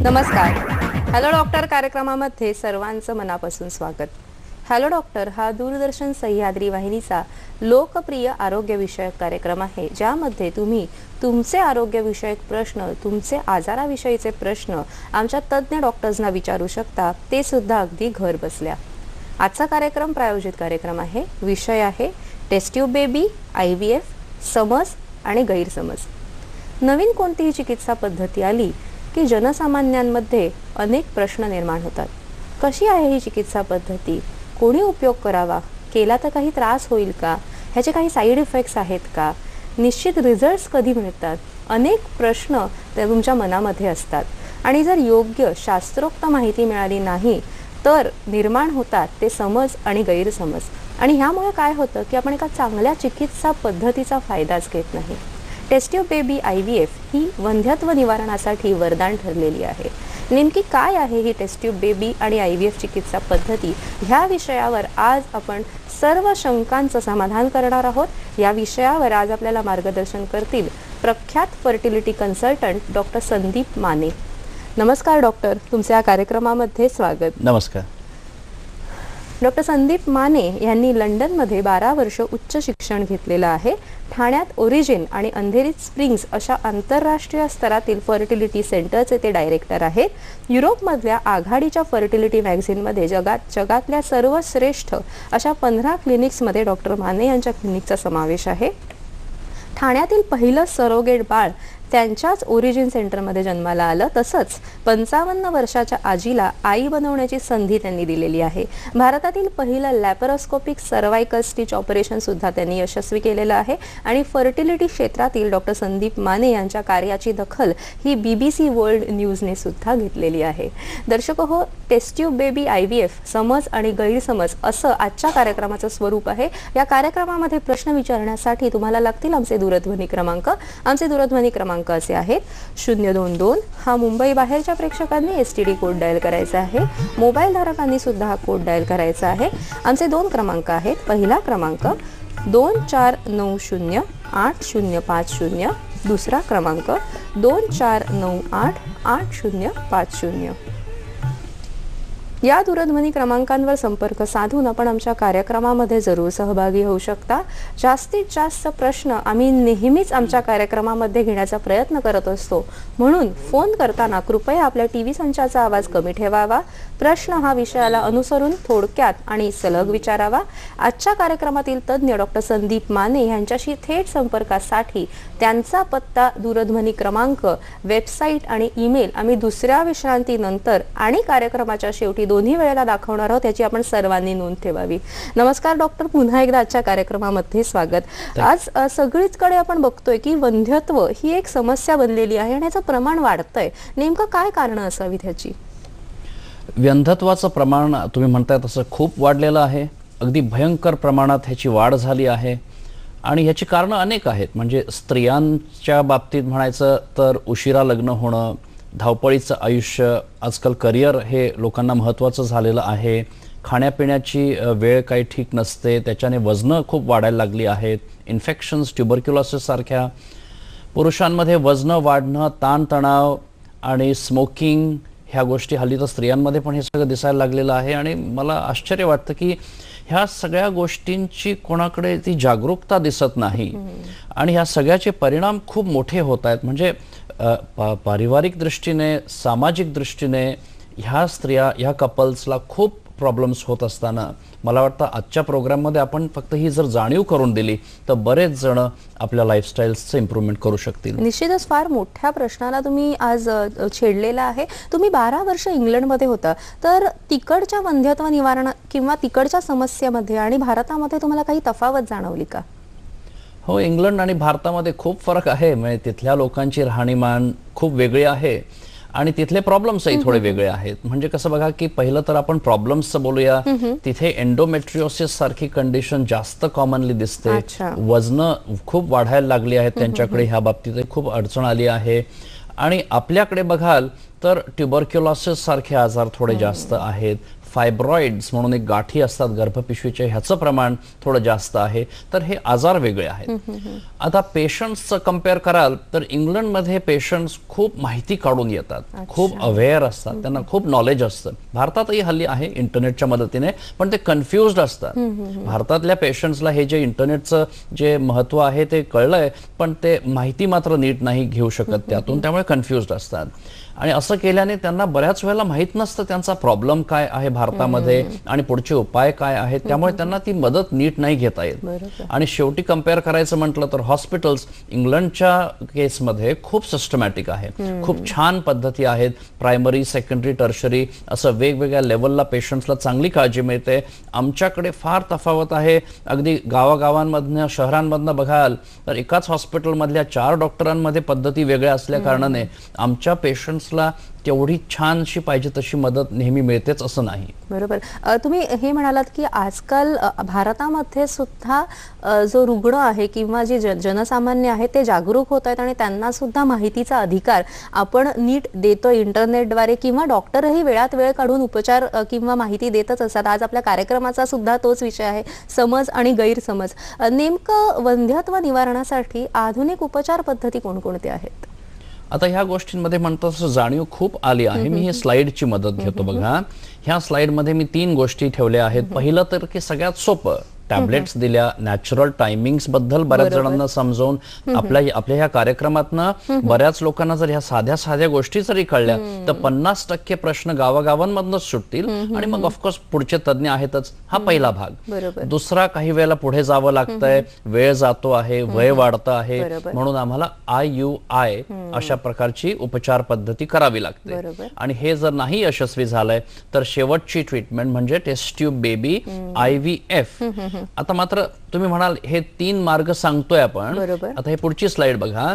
नमस्कार. Hello doctor कार्यक्रमामध्ये सर्वांचं मनापासून स्वागत. हॅलो डॉक्टर हा दूरदर्शन सह्याद्री वाहिनीचा लोकप्रिय आरोग्यविषयक कार्यक्रम आहे, ज्यामध्ये तुम्ही तुमचे आरोग्यविषयक प्रश्न, तुमचे आजाराविषयीचे प्रश्न आमच्या तज्ज्ञ डॉक्टर्सना विचारू शकता, ते सुद्धा अगदी घर बसल्या. आजचा कार्यक्रम प्रायोजित कार्यक्रम आहे. विषय आहे टेस्ट ट्यूब बेबी, IVF, समज आणि गैरसमज. नवीन कोणतीही चिकित्सा पद्धती आली की जनसामान्यांमध्ये अनेक प्रश्न निर्माण होतात. कशी आहे ही चिकित्सा पद्धती? कोणी उपयोग करावा? केला तर काही त्रास होईल का? ह्याचे काही साईड इफेक्ट्स आहेत का? निश्चित रिझल्ट्स कधी मिळतात? अनेक प्रश्न ते तुमच्या मनामध्ये असतात आणि जर योग्य शास्त्रोक्त माहिती मिळाली नाही तर निर्माण होतात ते समज आणि गैरसमज. आणि ह्यामुळे काय होतं की आपण एका चांगल्या चिकित्सा पद्धतीचा फायदाच घेत नाही. टेस्ट ट्यूब बेबी IVF ही वंध्यत्व निवारणासाठी वरदान ठरलेली आहे. नेमकी काय आहे ही टेस्ट ट्यूब बेबी आणि IVF चिकित्सा पद्धती, ह्या विषयावर आज आपण सर्व शंकांचं समाधान करणार आहोत. या विषयावर आज आपल्याला मार्गदर्शन करतील प्रख्यात fertility consultant doctor Sandeep Mane. नमस्कार डॉक्टर, तुमच्या या कार्यक्रमामध्ये स्वागत. नमस्कार. डॉक्टर संदीप माने यांनी लंडनमध्ये 12 वर्ष उच्च शिक्षण घेतलेलं आहे. ठाण्यात ओरिजिन आणि अंधेरीत स्प्रिंग्स अशा आंतरराष्ट्रीय स्तरातील फर्टिलिटी सेंटरचे ते डायरेक्टर आहेत. युरोपमधल्या आघाडीच्या फर्टिलिटी मॅगझिनमध्ये जगातल्या सर्वश्रेष्ठ अशा 15 क्लिनिक्समध्ये डॉक्टर माने यांच्या क्लिनिकचा समावेश आहे. ठाण्यातील पहिलं सरोगेट बाळ त्यांच्याच ओरिजिन सेंटरमध्ये जन्माला आलं. तसंच 55 वर्षाच्या आजीला आई बनवण्याची संधी त्यांनी दिलेली आहे. भारतातील पहिलं लॅपरोस्कोपिक सर्वायकल स्टिच ऑपरेशन सुद्धा त्यांनी यशस्वी केलेलं आहे. आणि फर्टिलिटी क्षेत्रातील डॉक्टर संदीप माने यांच्या कार्याची दखल ही BBC वर्ल्ड न्यूजने सुद्धा घेतलेली आहे. दर्शक हो, टेस्ट ट्यूब बेबी IVF समज आणि गैरसमज असं आजच्या कार्यक्रमाचं स्वरूप आहे. या कार्यक्रमामध्ये प्रश्न विचारण्यासाठी तुम्हाला लागतील आमचे दूरध्वनी क्रमांक. आमचे दूरध्वनी क्रमांक असे आहेत 022 हा मुंबई बाहेरच्या प्रेक्षकांनी STD कोड डायल करायचा आहे. मोबाईल धारकांनी सुद्धा हा कोड डायल करायचा आहे. आमचे 2 क्रमांक आहेत. पहिला क्रमांक 24908050, दुसरा क्रमांक 24988050. या दूरध्वनी क्रमांकांवर संपर्क साधून आपण आमच्या कार्यक्रमामध्ये जरूर सहभागी होऊ शकता. जास्तीत जास्त प्रश्न आम्ही नेहमीच आमच्या कार्यक्रमामध्ये घेण्याचा प्रयत्न करत असतो, म्हणून फोन करताना कृपया आपल्या TV संचाचा आवाज कमी ठेवावा. प्रश्न हा विषयाला अनुसरून थोडक्यात आणि सलग विचारावा. आजच्या कार्यक्रमातील तज्ज्ञ डॉक्टर संदीप माने यांच्याशी थेट संपर्कासाठी त्यांचा पत्ता, दूरध्वनी क्रमांक, वेबसाईट आणि ईमेल आम्ही दुसऱ्या विश्रांतीनंतर आणि कार्यक्रमाच्या शेवटी दोन्ही वेळेला दाखवणार आहोत, याची आपण सर्वांनी नोंद ठेवावी. नमस्कार डॉक्टर, पुन्हा एकदा आजच्या कार्यक्रमामध्ये स्वागत. आज सगळीचकडे आपण बघतोय की वंध्यत्व ही एक समस्या बनलेली आहे आणि याचं प्रमाण वाढतंय. नेमकं काय कारण असावी त्याची? वंध्यत्वाचं प्रमाण तुम्ही म्हणताय तसं खूप वाढलेलं आहे. अगदी भयंकर प्रमाणात ह्याची वाढ झाली आहे आणि ह्याची कारणं अनेक आहेत. म्हणजे स्त्रियांच्या बाबतीत म्हणायचं तर उशिरा लग्न होणं, धावपळीचं आयुष्य, आजकाल करिअर हे लोकांना महत्त्वाचं झालेलं आहे. खाण्यापिण्याची वेळ काही ठीक नसते, त्याच्याने वजनं खूप वाढायला लागली आहेत. इन्फेक्शन्स, ट्युबरक्युलोसिस सारख्या. पुरुषांमध्ये वजनं वाढणं, ताणतणाव आणि स्मोकिंग ह्या गोष्टी हल्ली तर स्त्रियांमध्ये पण हे सगळं दिसायला लागलेलं आहे. आणि मला आश्चर्य वाटतं की ह्या सगळ्या गोष्टींची कोणाकडे ती जागरूकता दिसत नाही आणि ह्या सगळ्याचे परिणाम खूप मोठे होत आहेत. म्हणजे पारिवारिक दृष्टीने, सामाजिक दृष्टीने ह्या स्त्रिया, ह्या कपल्सला खूप प्रॉब्लेम्स होत असताना मला वाटतं आजच्या प्रोग्राममध्ये आपण फक्त ही जर जाणीव करून दिली तर बरेच जण आपल्या लाईफस्टाईलचं इम्प्रूव्हमेंट करू शकतील. निश्चितच फार मोठ्या प्रश्नाला तुम्ही आज छेडलेला आहे. तुम्ही 12 वर्ष इंग्लंडमध्ये होता, तर तिकडच्या वंध्यत्व निवारण किंवा तिकडच्या समस्येमध्ये आणि भारतामध्ये तुम्हाला काही तफावत जाणवली का? हो, इंग्लंड आणि भारतामध्ये खूप फरक आहे. म्हणजे तिथल्या लोकांची राहणीमान खूप वेगळी आहे आणि तिथले प्रॉब्लेम्सही थोडे वेगळे आहेत. म्हणजे कसं बघा की पहिलं तर आपण प्रॉब्लेम्सचं बोलूया. तिथे एंडोमेट्रियोसिस सारखी कंडिशन जास्त कॉमनली दिसते. वजनं खूप वाढायला लागली आहेत त्यांच्याकडे, ह्या बाबतीत खूप अडचण आली आहे. आणि आपल्याकडे बघाल तर ट्युबरक्युलोसिस सारखे आजार थोडे जास्त आहेत. फायब्रॉइड्स म्हणून एक गाठी असतात गर्भपिशवीच्या, ह्याचं प्रमाण थोडं जास्त आहे. तर हे आजार वेगळे आहेत. आता पेशंट्सचं कम्पेअर कराल तर इंग्लंडमध्ये पेशंट्स खूप माहिती काढून येतात, खूप अवेअर असतात, त्यांना खूप नॉलेज असतं. भारतातही हल्ली आहे इंटरनेटच्या मदतीने, पण ते कन्फ्युज्ड असतात. भारतातल्या पेशंट्सला हे जे इंटरनेटचं जे महत्व आहे ते कळलंय, पण ते माहिती मात्र नीट नाही घेऊ शकत त्यातून, त्यामुळे कन्फ्युज्ड असतात. आणि असं केल्याने त्यांना बऱ्याच वेळेला माहित नसतं त्यांचा प्रॉब्लेम काय आहे भारतामध्ये आणि पुढचे उपाय काय आहेत, त्यामुळे त्यांना ती मदत नीट नाही घेता येत. आणि शेवटी कम्पेअर करायचं म्हटलं तर हॉस्पिटल्स इंग्लंडच्या केसमध्ये खूप सिस्टमॅटिक आहे, खूप छान पद्धती आहेत. प्रायमरी, सेकंडरी, टर्शरी असं वेगवेगळ्या लेवलला पेशंट्सला चांगली काळजी मिळते. आमच्याकडे फार तफावत आहे. अगदी गावागावांमधनं, शहरांमधनं बघाल तर एकाच हॉस्पिटलमधल्या 4 डॉक्टरांमध्ये पद्धती वेगळ्या असल्या कारणाने आमच्या पेशंट्सला तेवढी छानशी पाहिजे तशी मदत नेहमी मिळतेच असं नाही. बरोबर. तुम्ही हे म्हणालात की आजकाल भारतामध्ये सुद्धा जो रुग्ण आहे किंवा जे जनसामान्य आहे ते जागरूक होत आहेत आणि त्यांना सुद्धा माहितीचा अधिकार आपण नीट देतोय इंटरनेटद्वारे, किंवा डॉक्टरही वेळात वेळ काढून उपचार किंवा माहिती देतच असतात. आज आपल्या कार्यक्रमाचा सुद्धा तोच विषय आहे, समज आणि गैरसमज. नेमकं वंध्यत्व निवारणासाठी आधुनिक उपचार पद्धती कोणकोणत्या आहेत? आता ह्या गोष्टींमध्ये म्हणतो तसं जाणीव खूप आली आहे. मी ही स्लाइडची मदत घेतो. बघा, ह्या स्लाइडमध्ये मी 3 गोष्टी ठेवल्या आहेत. पहिलं तर की सगळ्यात सोपं, टॅबलेट्स दिल्या, नॅचरल टायमिंग्स बद्दल बऱ्याच जणांना समजावून आपल्या ह्या कार्यक्रमातनं बऱ्याच लोकांना जर ह्या साध्या साध्या गोष्टी जरी कळल्या तर 50% प्रश्न गावागावांमधनच सुटतील. आणि मग ऑफकोर्स पुढचे तज्ञ आहेतच. हा पहिला भाग. दुसरा, काही वेळेला पुढे जावं लागतंय, वेळ जातो आहे, वय वाढतं आहे, म्हणून आम्हाला IUI अशा प्रकारची उपचार पद्धती करावी लागते. आणि हे जर नाही यशस्वी झालंय तर शेवटची ट्रीटमेंट म्हणजे टेस्ट ट्यूब बेबी, IVF. आता मात्र तुम्ही म्हणाल हे 3 मार्ग सांगतोय आपण. आता हे पुढची स्लाइड बघा.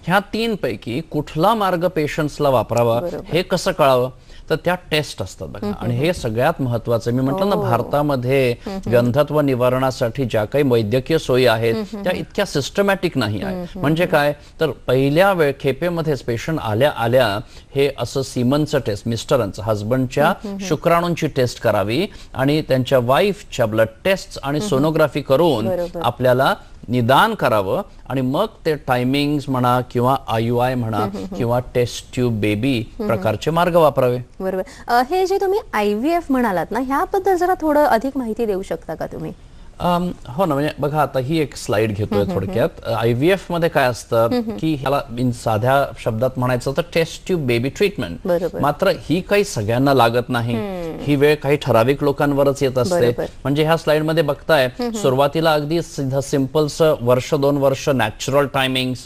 ह्या 3 पैकी कुठला मार्ग पेशंट्सला वापरावा हे कसं कळावं? तर त्या टेस्ट असतात बघा. आणि हे सगळ्यात महत्वाचं. मी म्हटलं ना, भारतामध्ये व्यंधत्व निवारणासाठी ज्या काही वैद्यकीय सोयी आहेत त्या इतक्या सिस्टमॅटिक नाही आहे. म्हणजे काय, तर पहिल्या खेपेमध्येच पेशंट आल्या आल्या हे असं सिमनचं टेस्ट, मिस्टरांचं, हजबंडच्या शुक्राणूंची टेस्ट करावी आणि त्यांच्या वाईफच्या ब्लड टेस्ट आणि सोनोग्राफी करून आपल्याला निदान करावं. आणि मग ते टायमिंग्स म्हणा किंवा IUI म्हणा किंवा टेस्ट ट्यूब बेबी प्रकारचे मार्ग वापरावे. बरोबर. हे जे तुम्ही IVF म्हणालात ना, ह्याबद्दल जरा थोडं अधिक माहिती देऊ शकता का तुम्ही? हो ना, म्हणजे बघा, आता ही एक स्लाइड घेतोय थोडक्यात. IVF मध्ये काय असतं की ह्याला साध्या शब्दात म्हणायचं तर टेस्ट ट्यूब बेबी ट्रीटमेंट. मात्र ही काही सगळ्यांना लागत नाही. ही वेळ काही ठराविक लोकांवरच येत असते. म्हणजे ह्या स्लाइड मध्ये बघताय, सुरुवातीला अगदी सिंपलचं 1-2 वर्ष नॅचरल टायमिंग्स.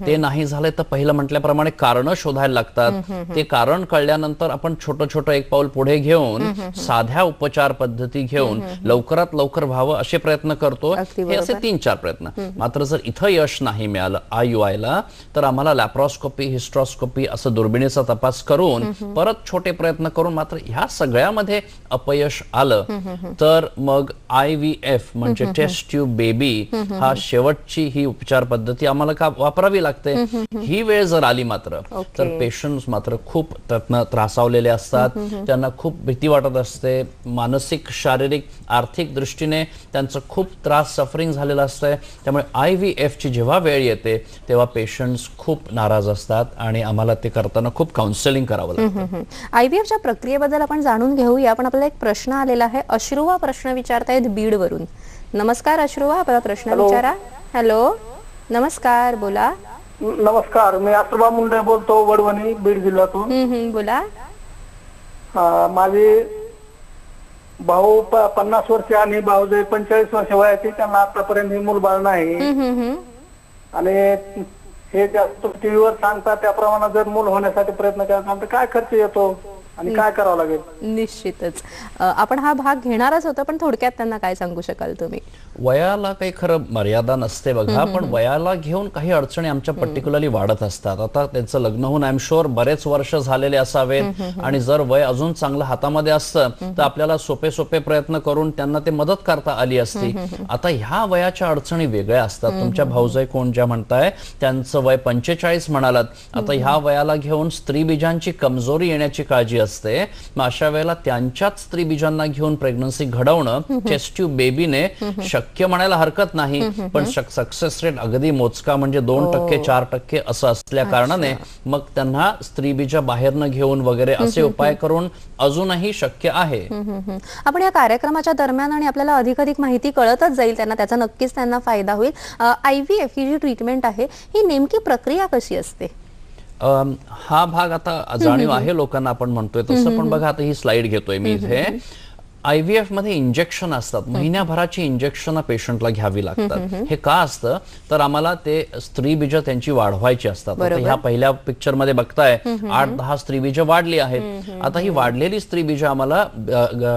ते नाही झाले तर पहिलं म्हटल्याप्रमाणे कारण शोधायला लागतात. ते कारण कळल्यानंतर आपण छोटं एक पाऊल पुढे घेऊन साध्या उपचार पद्धती घेऊन लवकरात लवकर व्हावं असे प्रयत्न करतो. हे असे 3-4 प्रयत्न. मात्र जर इथं यश नाही मिळालं IUI ला, तर आम्हाला लॅप्रोस्कोपी, हिस्ट्रोस्कोपी असं दुर्बिणीचा तपास करून परत छोटे प्रयत्न करून मात्र ह्या सगळ्यामध्ये अपयश आलं तर मग IVF म्हणजे टेस्ट ट्यूब बेबी हा शेवटची ही उपचार पद्धती आम्हाला वापरावी लागते. ही वेळ जर आली मात्र तर पेशंट्स मात्र खूप त्यातनं त्रासावलेले असतात. त्यांना खूप भीती वाटत असते. मानसिक, शारीरिक, आर्थिक दृष्टीने त्यांचं खूप त्रास, सफरिंग झालेलं असतंय. त्यामुळे IVF ची जेव्हा वेळ येते तेव्हा पेशंट्स खूप नाराज असतात आणि आम्हाला ते करताना खूप काउन्सिलिंग करावं लागतं. IVFच्या प्रक्रियेबद्दल आपण जाणून घेऊया. पण आपल्याला एक प्रश्न आलेला आहे. अश्रुवा प्रश्न विचारतायत बीड वरून. नमस्कार अश्रुवा, आपला प्रश्न विचारा. हॅलो, नमस्कार, बोला. नमस्कार, मी अश्रुवा मुंडे बोलतो, वडवणी, बीड जिल्ह्यातून. बोला. माझे भाऊ 50 वर्ष आणि भाऊजाई 45 वर्ष वयाचे. त्यांना आतापर्यंत मूलबाळ नाही. आणि हे जास्त टीव्हीवर सांगतात त्याप्रमाणे जर मूल होण्यासाठी प्रयत्न करतात तर काय खर्च येतो आणि काय करावं लागेल? निश्चितच आपण हा भाग घेणारच होतो, पण थोडक्यात त्यांना काय सांगू शकाल तुम्ही? वयाला काही खरं मर्यादा नसते बघा, पण वयाला घेऊन काही अडचणी आमच्या पर्टिक्युलरली वाढत असतात. आता त्यांचं लग्न होऊन आय एम शुअर बरेच वर्ष झालेले असावेत आणि जर वय अजून चांगलं हातामध्ये असतं तर आपल्याला सोपे प्रयत्न करून त्यांना ते मदत करता आली असती. आता ह्या वयाच्या अडचणी वेगळ्या असतात. तुमच्या भाऊजाई कोण ज्या म्हणताय त्यांचं वय 45 म्हणालात. आता ह्या वयाला घेऊन स्त्रीबीजांची कमजोरी येण्याची काळजी असते, मग अशा वेळेला त्यांच्याच स्त्रीबीजांना घेऊन प्रेग्नन्सी घडवणं टेस्ट ट्यूब बेबीने शक्य म्हणायला हरकत नाही, पण सक्सेस रेट अगदी मोजका म्हणजे 2% 4% असं असल्या कारणाने मग त्यांना स्त्रीबीजा बाहेरनं घेऊन वगैरे असे उपाय करून अजूनही शक्य आहे. आपण या कार्यक्रमाच्या दरम्यान आणि आपल्याला अधिकाधिक माहिती कळतच जाईल त्यांना, त्याचा नक्कीच त्यांना फायदा होईल. IVF ही जी ट्रीटमेंट आहे ही नेमकी प्रक्रिया कशी असते? हा भाग आता जाणीव आहे लोकांना, आपण म्हणतोय तसं, पण बघा आता ही स्लाइड घेतोय मी इथे. IVF मध्ये इंजेक्शन असतात, महिन्याभराची इंजेक्शन पेशंटला घ्यावी लागतात. हे का असतं तर आम्हाला ते स्त्रीबीज त्यांची वाढवायची असतात. आता ह्या पहिल्या पिक्चर मध्ये बघताय 8-10 स्त्रीबीज वाढली आहेत. आता ही वाढलेली स्त्रीबीज आम्हाला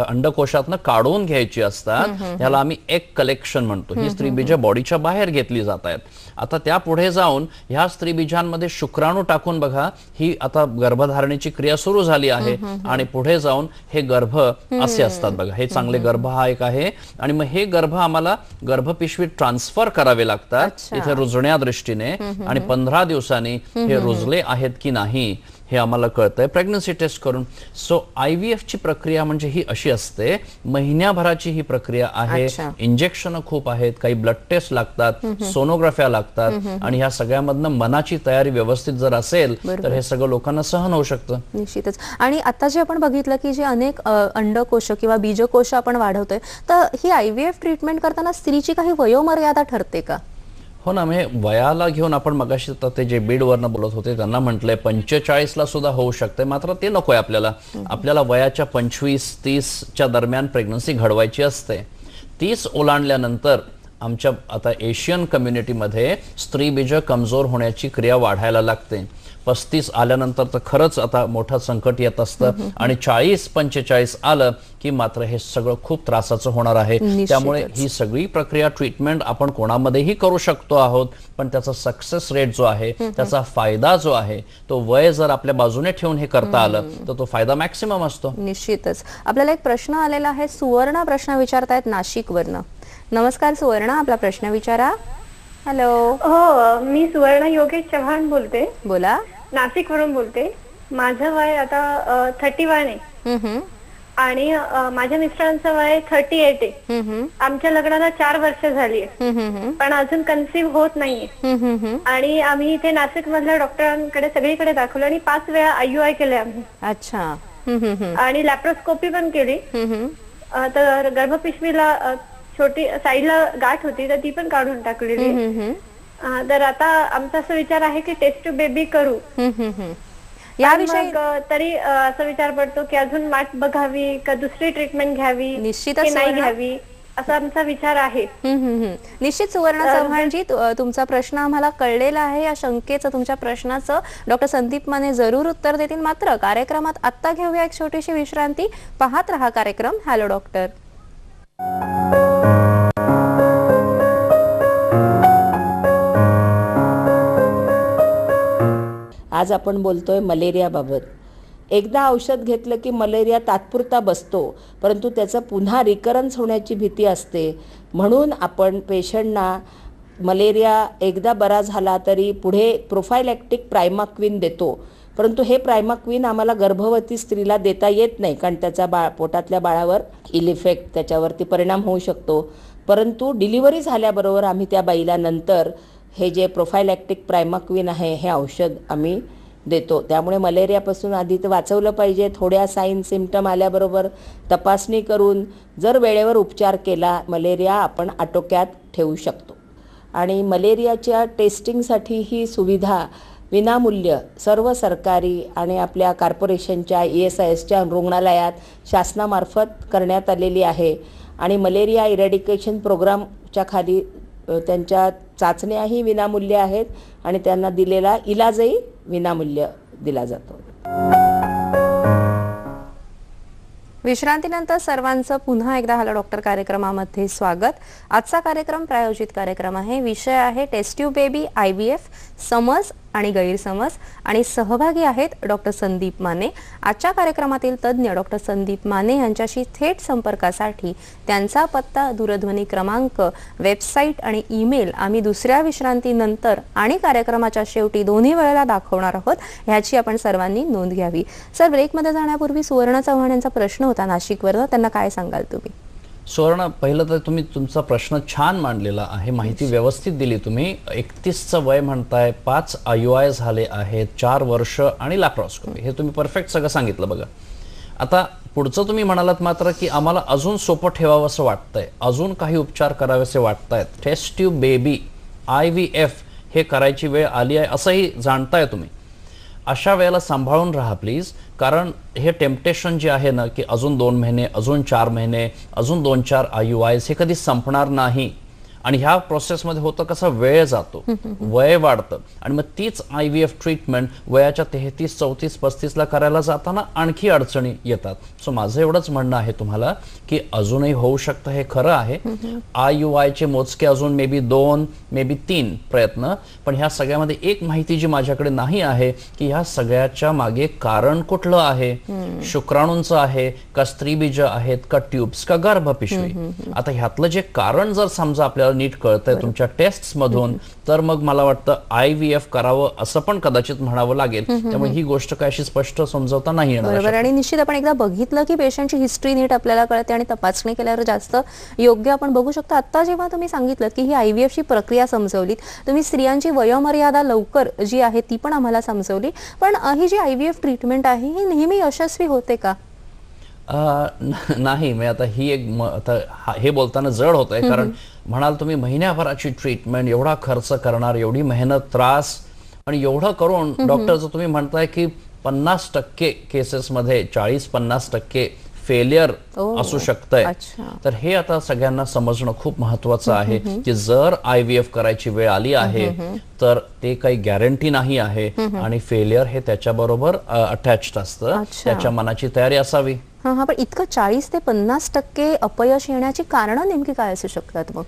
अंडकोशातनं काढून घ्यायची असतात. ह्याला आम्ही एग कलेक्शन म्हणतो. ही स्त्रीबीज बॉडीच्या बाहेर घेतली जात आहेत. आता त्या पुढे जाऊन ह्या स्त्रीबीजांमध्ये शुक्राणू टाकून बघा ही आता गर्भधारणेची क्रिया सुरू झाली आहे, आणि पुढे जाऊन हे गर्भ असे असतात बघा. हे चांगले गर्भ हा एक आहे, आणि मग हे गर्भ आम्हाला गर्भपिशवीत ट्रान्सफर करावे लागतात इथे रुजण्या दृष्टीने, आणि 15 दिवसांनी हे रुजले आहेत की नाही हे आम्हाला कळतंय प्रेग्नन्सी टेस्ट करून. सो IVF ची प्रक्रिया म्हणजे ही अशी असते, महिन्याभराची ही प्रक्रिया आहे. इंजेक्शन खूप आहेत, काही ब्लड टेस्ट लागतात, सोनोग्राफ्या लागतात, आणि ह्या सगळ्यामधनं मनाची तयारी व्यवस्थित जर असेल तर हे सगळं लोकांना सहन होऊ शकतं. निश्चितच. आणि आता जे आपण बघितलं की जे अनेक अंडकोश किंवा बीजकोश आपण वाढवतोय, तर ही IVF ट्रीटमेंट करताना स्त्रीची काही वयोमर्यादा ठरते का? हो ना, म्हणजे वयाला घेऊन आपण मगाशी ते जे बीडवरनं बोलत होते त्यांना म्हटलंय 45ला सुद्धा होऊ शकते, मात्र ते नकोय आपल्याला. आपल्याला वयाच्या 25-30च्या दरम्यान प्रेग्नन्सी घडवायची असते. 30 ओलांडल्यानंतर आमच्या आता एशियन कम्युनिटीमध्ये स्त्रीबीज कमजोर होण्याची क्रिया वाढायला लागते. 35 आल्यानंतर तर खरंच आता मोठं संकट येत असतं, आणि 40-45 आलं की मात्र हे सगळं खूप त्रासाचं होणार आहे. त्यामुळे ही सगळी प्रक्रिया ट्रीटमेंट आपण कोणामध्येही करू शकतो आहोत, पण त्याचा सक्सेस रेट जो आहे, त्याचा फायदा जो आहे, तो वय जर आपल्या बाजूने ठेवून हे करता आलं तर तो फायदा मॅक्सिमम असतो. निश्चितच. आपल्याला एक प्रश्न आलेला आहे, सुवर्ण प्रश्न विचारतायत नाशिकवरनं. नमस्कार सुवर्ण, आपला प्रश्न विचारा. हॅलो. हो, मी सुवर्ण योगेश चव्हाण बोलते. बोला. नाशिक वरून बोलते. माझं वय आता 31 आहे, आणि माझ्या मिस्टरांचं वय 38 आहे. आमच्या लग्नाला 4 वर्ष झाली आहे, पण अजून कन्सीव्ह होत नाहीये. आणि आम्ही इथे नाशिक मधल्या डॉक्टरांकडे सगळीकडे दाखवलं, आणि 5 वेळा IUI केले आम्ही. अच्छा. आणि लॅप्रोस्कोपी पण केली. तर गर्भपिशवीला छोटी साईडला गाठ होती, तर ती पण काढून टाकलेली. तर आता आमचा असा विचार आहे की टेस्ट टू बेबी करू. याविषयी तरी असा विचार पडतो की अजून माठ बघावी का दुसरी ट्रीटमेंट घ्यावी, निश्चितच नाही घ्यावी, असा आमचा विचार आहे. निश्चित सुवर्ण चव्हाणजी, तुमचा प्रश्न आम्हाला कळलेला आहे. या शंकेचं, तुमच्या प्रश्नाचं डॉक्टर संदीप माने जरूर उत्तर देतील. मात्र कार्यक्रमात आत्ता घेऊया एक छोटीशी विश्रांती. पाहत रहा कार्यक्रम हॅलो डॉक्टर. आज आपण बोलतोय मलेरियाबाबत. एकदा औषध घेतलं की मलेरिया तात्पुरता बसतो, परंतु त्याचं पुन्हा रिकरन्स होण्याची भीती असते. म्हणून आपण पेशंटना मलेरिया एकदा बरा झाला तरी पुढे प्रोफायलॅक्टिक प्रायमाक्विन देतो. परंतु हे प्रायमाक्विन आम्हाला गर्भवती स्त्रीला देता येत नाही, कारण त्याचा पोटातल्या बाळावर इल इफेक्ट, त्याच्यावरती परिणाम होऊ शकतो. परंतु डिलिव्हरी झाल्याबरोबर आम्ही त्या बाईला नंतर हे जे प्रोफायलॅक्टिक प्रायमाक्विन आहे हे औषध आम्ही देतो. त्यामुळे मलेरियापासून आधी तर वाचवलं पाहिजे. थोड्या साईन सिम्पटम आल्याबरोबर तपासणी करून जर वेळेवर उपचार केला, मलेरिया आपण आटोक्यात ठेवू शकतो. आणि मलेरियाच्या टेस्टिंगसाठी ही सुविधा विनामूल्य सर्व सरकारी आणि आपल्या कॉर्पोरेशनच्या ESISच्या रुग्णालयात शासनामार्फत करण्यात आलेली आहे. आणि मलेरिया इरॅडिकेशन प्रोग्रामच्या खाली त्यांच्या चाचण्याही विनामूल्य आहेत, आणि त्यांना दिलेला इलाजही विनामूल्य दिला जातो. विश्रांतीनंतर सर्वांचं पुन्हा एकदा हॅलो डॉक्टर कार्यक्रमामध्ये स्वागत. आजचा कार्यक्रम प्रायोजित कार्यक्रम आहे. विषय आहे टेस्ट ट्यूब बेबी IVF, समज आणि गैरसमज आणि सहभागी आहेत डॉक्टर संदीप माने. आजच्या कार्यक्रमातील तज्ज्ञ डॉक्टर संदीप माने यांच्याशी थेट संपर्कासाठी त्यांचा पत्ता, दूरध्वनी क्रमांक, वेबसाईट आणि ईमेल आम्ही दुसऱ्या विश्रांतीनंतर आणि कार्यक्रमाच्या शेवटी दोन्ही वेळेला दाखवणार आहोत, ह्याची आपण सर्वांनी नोंद घ्यावी. सर, ब्रेकमध्ये जाण्यापूर्वी सुवर्ण चव्हाण यांचा प्रश्न होता नाशिकवरनं, त्यांना काय सांगाल तुम्ही? सुवर्ण, पहिलं तर तुम्ही तुमचा प्रश्न छान मांडलेला आहे, माहिती व्यवस्थित दिली तुम्ही. 31चं वय म्हणताय, 5 IUI झाले आहेत, 4 वर्ष आणि लॅप्रोस्कोपी, हे तुम्ही परफेक्ट सगळं सांगितलं. बघा, आता पुढचं तुम्ही म्हणालात मात्र की आम्हाला अजून सोपं ठेवावं असं वाटतंय, अजून काही उपचार करावेसे वाटतायत, टेस्ट ट्यूब बेबी IVF हे करायची वेळ आली आहे असंही जाणताय तुम्ही. अशा वेळेला सांभाळून राहा प्लीज, कारण हे टेम्पटेशन जे आहे ना की अजून 2 महिने, अजून 4 महिने, अजून 2-4 IUIs, हे कधी संपणार नाही. आणि ह्या प्रोसेसमध्ये होतं कसं, वेळ जातो, वय वाढतं आणि मग तीच IVF ट्रीटमेंट वयाच्या 33, 34, 35ला करायला जाताना आणखी अडचणी येतात. सो माझं एवढंच म्हणणं आहे तुम्हाला की अजूनही होऊ शकतं, हे खरं आहे. IUIचे मोजके अजून मे बी 2, मे बी 3 प्रयत्न. पण ह्या सगळ्यामध्ये एक माहिती जी माझ्याकडे नाही आहे की ह्या सगळ्याच्या मागे कारण कुठलं आहे, शुक्राणूंचं आहे का, स्त्रीबीज आहेत का, ट्यूब्स का, गर्भपिशवी. आता ह्यातलं जे कारण जर समजा आपल्याला नीट कळतंय तुमच्या टेस्ट्स मधून, तर मग मला वाटतं IVF करावं असं पण कदाचित म्हणावं लागेल. त्यामुळे ही गोष्ट काय अशी स्पष्ट समजवता नाही येणार. बरोबर. आणि निश्चित आपण एकदा बघितलं की पेशंटची हिस्ट्री नीट आपल्याला कळते आणि तपासणी केल्यावर जास्त योग्य आपण बघू शकतो. आता जेव्हा तुम्ही सांगितलं की ही IVF ची प्रक्रिया समजवलीत तुम्ही, स्त्रियांची वयोमर्यादा लवकर जी आहे ती पण आम्हाला समजवली, पण ही जी IVF ट्रीटमेंट आहे ही नेहमी यशस्वी होते का? नाही, मी आता ही एक आता हे बोलताना जड होत आहे, कारण म्हणाल तुम्ही महिन्याभराची ट्रीटमेंट, एवढा खर्च करणार, एवढी मेहनत, त्रास, आणि एवढं करून डॉक्टरचं तुम्ही म्हणताय की 50% केसेसमध्ये 40-50% फेलियर असू शकतंय. तर हे आता सगळ्यांना समजणं खूप महत्वाचं आहे की जर IVF करायची वेळ आली आहे तर ते काही गॅरंटी नाही आहे आणि फेलियर हे त्याच्याबरोबर अटॅच्ड असतं, त्याच्या मनाची तयारी असावी. हा, पण इतकं 40 ते 50% अपयश येण्याची कारणं नेमकी काय असू शकतात मग?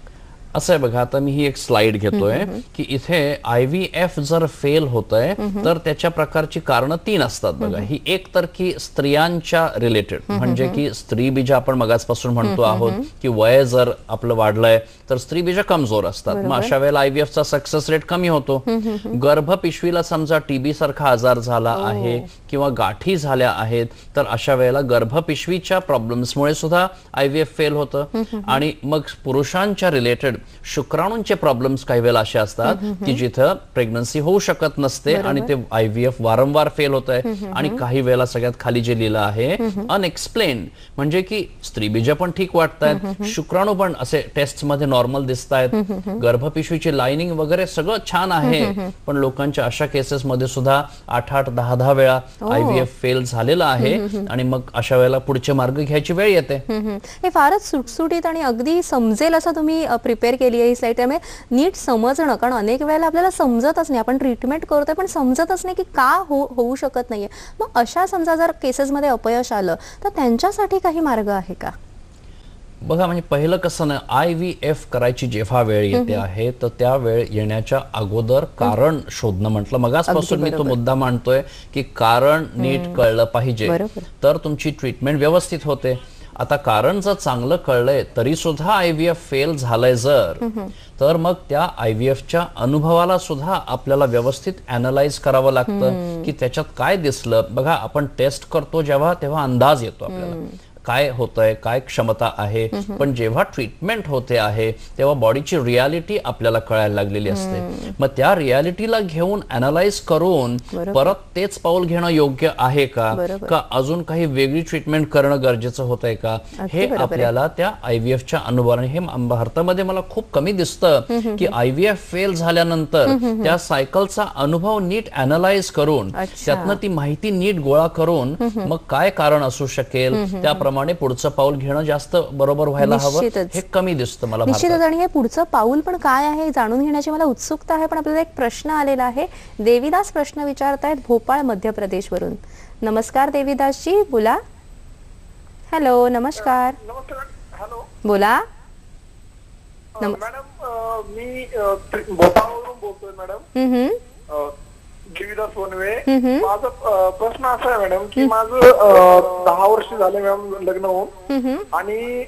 असं आहे बघा, आता मी ही एक स्लाइड घेतोय की इथे IVF जर फेल होतंय तर त्याच्या प्रकारची कारणं 3 असतात बघा. ही एक तर की स्त्रियांच्या रिलेटेड, म्हणजे की स्त्रीबीज आपण मगाचपासून म्हणतो आहोत की वय जर आपलं वाढलंय तर स्त्रीबीज कमजोर असतात, मग अशा वेळेला IVF चा सक्सेस रेट कमी होतो. गर्भपिशवीला समजा TB सारखा आजार झाला आहे किंवा गाठी झाल्या आहेत तर अशा वेळेला गर्भपिशवीच्या प्रॉब्लेम्समुळे सुद्धा IVF फेल होतं. आणि मग पुरुषांच्या रिलेटेड शुक्राणूंचे प्रॉब्लेम्स काही वेळेला असे असतात की जिथं प्रेग्नन्सी होऊ शकत नसते आणि ते IVF वारंवार फेल होत आहे. आणि काही वेळेला सगळ्यात खाली जे लिहिलं आहे अनएक्सप्लेन, म्हणजे की स्त्रीबीज पण ठीक वाटतायत, शुक्राणू पण असे टेस्ट मध्ये नॉर्मल दिसतायत, गर्भपिशवीची लाइनिंग वगैरे सगळं छान आहे, पण लोकांच्या अशा केसेस मध्ये सुद्धा 8-8, 10-10 वेळा IVF फेल झालेला आहे. आणि मग अशा वेळेला पुढचे मार्ग घ्यायची वेळ येते. हे फारच सुटसुटीत आणि अगदी समजेल असं तुम्ही प्रिपेअर केली आहे ही स्लाइड. त्यामुळे नीट समजणं, कारण अनेक वेळेला आपल्याला समजतच नाही, आपण ट्रीटमेंट करतोय पण समजतच नाही की का होऊ शकत नाहीये. मग अशा समजा जर केसेसमध्ये अपयश आलं तर त्यांच्यासाठी काही मार्ग आहे का? बघा, म्हणजे पहिलं कसं ना, IVF करायची जेव्हा वेळ येते आहे तर त्या वेळ येण्याच्या अगोदर कारण शोधणं, म्हटलं मगाचपासून मी तो मुद्दा मांडतोय की कारण नीट कळलं पाहिजे तर तुमची ट्रीटमेंट व्यवस्थित होते. आता कारण जर चांगलं कळलंय तरी सुद्धा IVF फेल झालंय जर, तर मग त्या IVFच्या अनुभवाला सुद्धा आपल्याला व्यवस्थित अॅनलाइज करावं लागतं की त्याच्यात काय दिसलं. बघा, आपण टेस्ट करतो जेव्हा तेव्हा अंदाज येतो आपल्याला काय होतंय, काय क्षमता आहे, पण जेव्हा ट्रीटमेंट होते आहे तेव्हा बॉडीची रियालिटी आपल्याला कळायला लागलेली असते. मग त्या रियालिटीला घेऊन अॅनलाइज करून परत तेच पाऊल घेणं योग्य आहे का अजून काही वेगळी ट्रीटमेंट करणं गरजेचं होतंय का, हे आपल्याला त्या IVFच्या अनुभवाने. हे भारतामध्ये मला खूप कमी दिसतं की IVF फेल झाल्यानंतर त्या सायकलचा अनुभव नीट अॅनलाइज करून त्यातनं ती माहिती नीट गोळा करून मग काय कारण असू शकेल त्याप्रमाणे पुढचं पाऊल घेणं जास्त बरोबर व्हायला हवं, हे कमी दिसतं मला. निश्चितच. आणि हे पुढचं पाऊल पण काय आहे जाणून घेण्याची मला उत्सुकता आहे. पण आपल्याला एक प्रश्न आलेला आहे, देवीदास प्रश्न विचारतायत भोपाळ मध्य प्रदेश वरून. नमस्कार देवीदासजी, बोला. हॅलो, नमस्कार. हॅलो, बोला. मॅडम, मी भोपाळवरून बोलतोय मॅडम. देवीदास वनवे. माझा प्रश्न असा आहे मॅडम की माझं 10 वर्ष झाले मॅम लग्न होऊन, आणि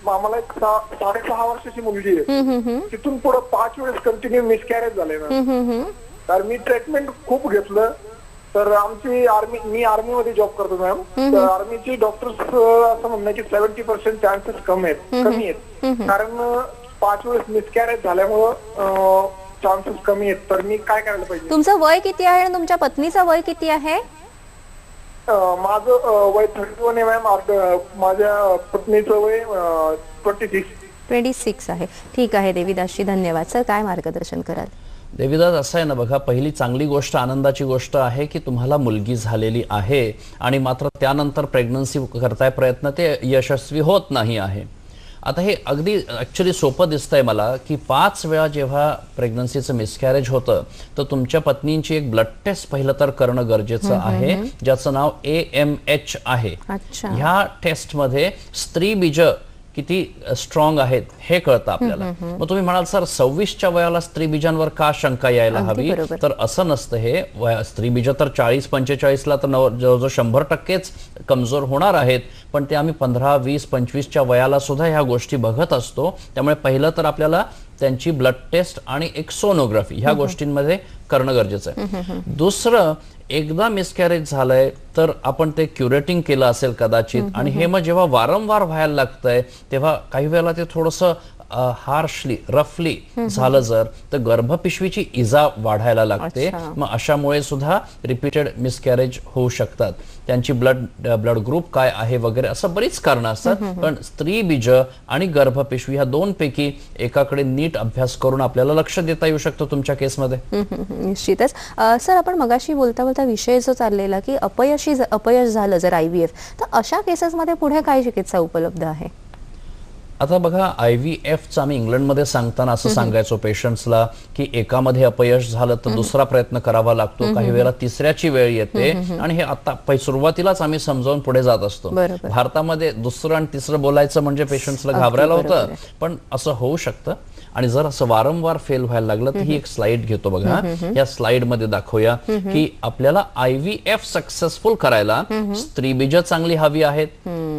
आम्हाला एक 6.5 वर्षाची मुलगी आहे. तिथून पुढे 5 वेळेस कंटिन्यू मिसकॅरेज झाले मॅम. तर मी ट्रीटमेंट खूप घेतलं. तर आमची मी आर्मीमध्ये जॉब करतो मॅम. तर आर्मीची डॉक्टर्स असं म्हणणं की 70% चान्सेस कमी आहेत. कारण 5 वेळेस मिसकॅरेज झाल्यामुळं चान्सेस कमी आहेत. तर मी काय करायला पाहिजे? तुमचं वय किती आहे आणि तुमच्या पत्नीचं वय किती आहे? माझं वय 31 आहे मॅम. माझ्या पत्नीचं वय 26 आहे. ठीक आहे देवीदासजी, धन्यवाद. सर, काय मार्गदर्शन कराल? देवीदास, असं आहे ना बघा, पहिली चांगली गोष्ट, आनंदाची गोष्ट आहे की तुम्हाला मुलगी झालेली आहे, आणि मात्र त्यानंतर प्रेग्नन्सी करताय प्रयत्न, ते यशस्वी होत नाही आहे. आता हे अगदी ॲक्च्युली सोपं दिसतंय मला की 5 वेळा जेव्हा प्रेग्नन्सीचं मिसकॅरेज होतं तर तुमच्या पत्नींची एक ब्लड टेस्ट पहिलं तर करणं गरजेचं आहे, ज्याचं नाव AMH आहे. ह्या टेस्टमध्ये स्त्री बीज किती स्ट्रॉंग आहेत हे कळतं आपल्याला. मग तुम्ही म्हणाल सर 26च्या वयाला स्त्री बीजांवर का शंका यायला हवी? तर असं नसतं हे. स्त्री बीज तर 40-45ला तर जवळजवळ 100%च कमजोर होणार आहेत, पण ते आम्ही 15, 20, 25च्या वयाला सुद्धा ह्या गोष्टी बघत असतो. त्यामुळे पहिलं तर आपल्याला त्यांची ब्लड टेस्ट आणि एक सोनोग्राफी ह्या गोष्टींमध्ये करणं गरजेचं आहे. दुसरं, एकदा मिसकॅरेज झालंय तर आपण ते क्युरेटिंग केलं असेल कदाचित, आणि हे मग जेव्हा वारंवार व्हायला लागतंय तेव्हा काही वेळेला ते थोडंसं हार्शली, रफली झालं जर, तर गर्भपिशवीची इजा वाढायला लागते. मग अशामुळे सुद्धा रिपीटेड मिसकॅरेज होऊ शकतात. त्यांची ब्लड ग्रुप काय आहे वगैरे असं बरीच कारणं असतात. पण स्त्री बीज आणि गर्भपिशवी ह्या दोनपैकी एकाकडे नीट अभ्यास करून आपल्याला लक्ष देता येऊ शकतं तुमच्या केसमध्ये. निश्चितच. सर, आपण मगाशी बोलता बोलता विषय जो चाललेला की अपयश झालं जर IVF, तर अशा केसेसमध्ये पुढे काय चिकित्सा उपलब्ध आहे? आता बघा, IVFचं आम्ही इंग्लंडमध्ये सांगताना असं सांगायचो पेशंट्सला की एकामध्ये अपयश झालं तर दुसरा प्रयत्न करावा लागतो, काही वेळेला तिसऱ्याची वेळ येते, आणि हे आता सुरुवातीलाच आम्ही समजावून पुढे जात असतो. भारतामध्ये दुसरं आणि तिसरं बोलायचं म्हणजे पेशंट्सला घाबरायला होतं, पण असं होऊ शकतं. आणि जर असं वारंवार फेल व्हायला लागलं तर ही एक स्लाइड घेतो बघा. या स्लाइड मध्ये दाखवूया की आपल्याला IVF सक्सेसफुल करायला स्त्रीबीज चांगली हवी आहेत,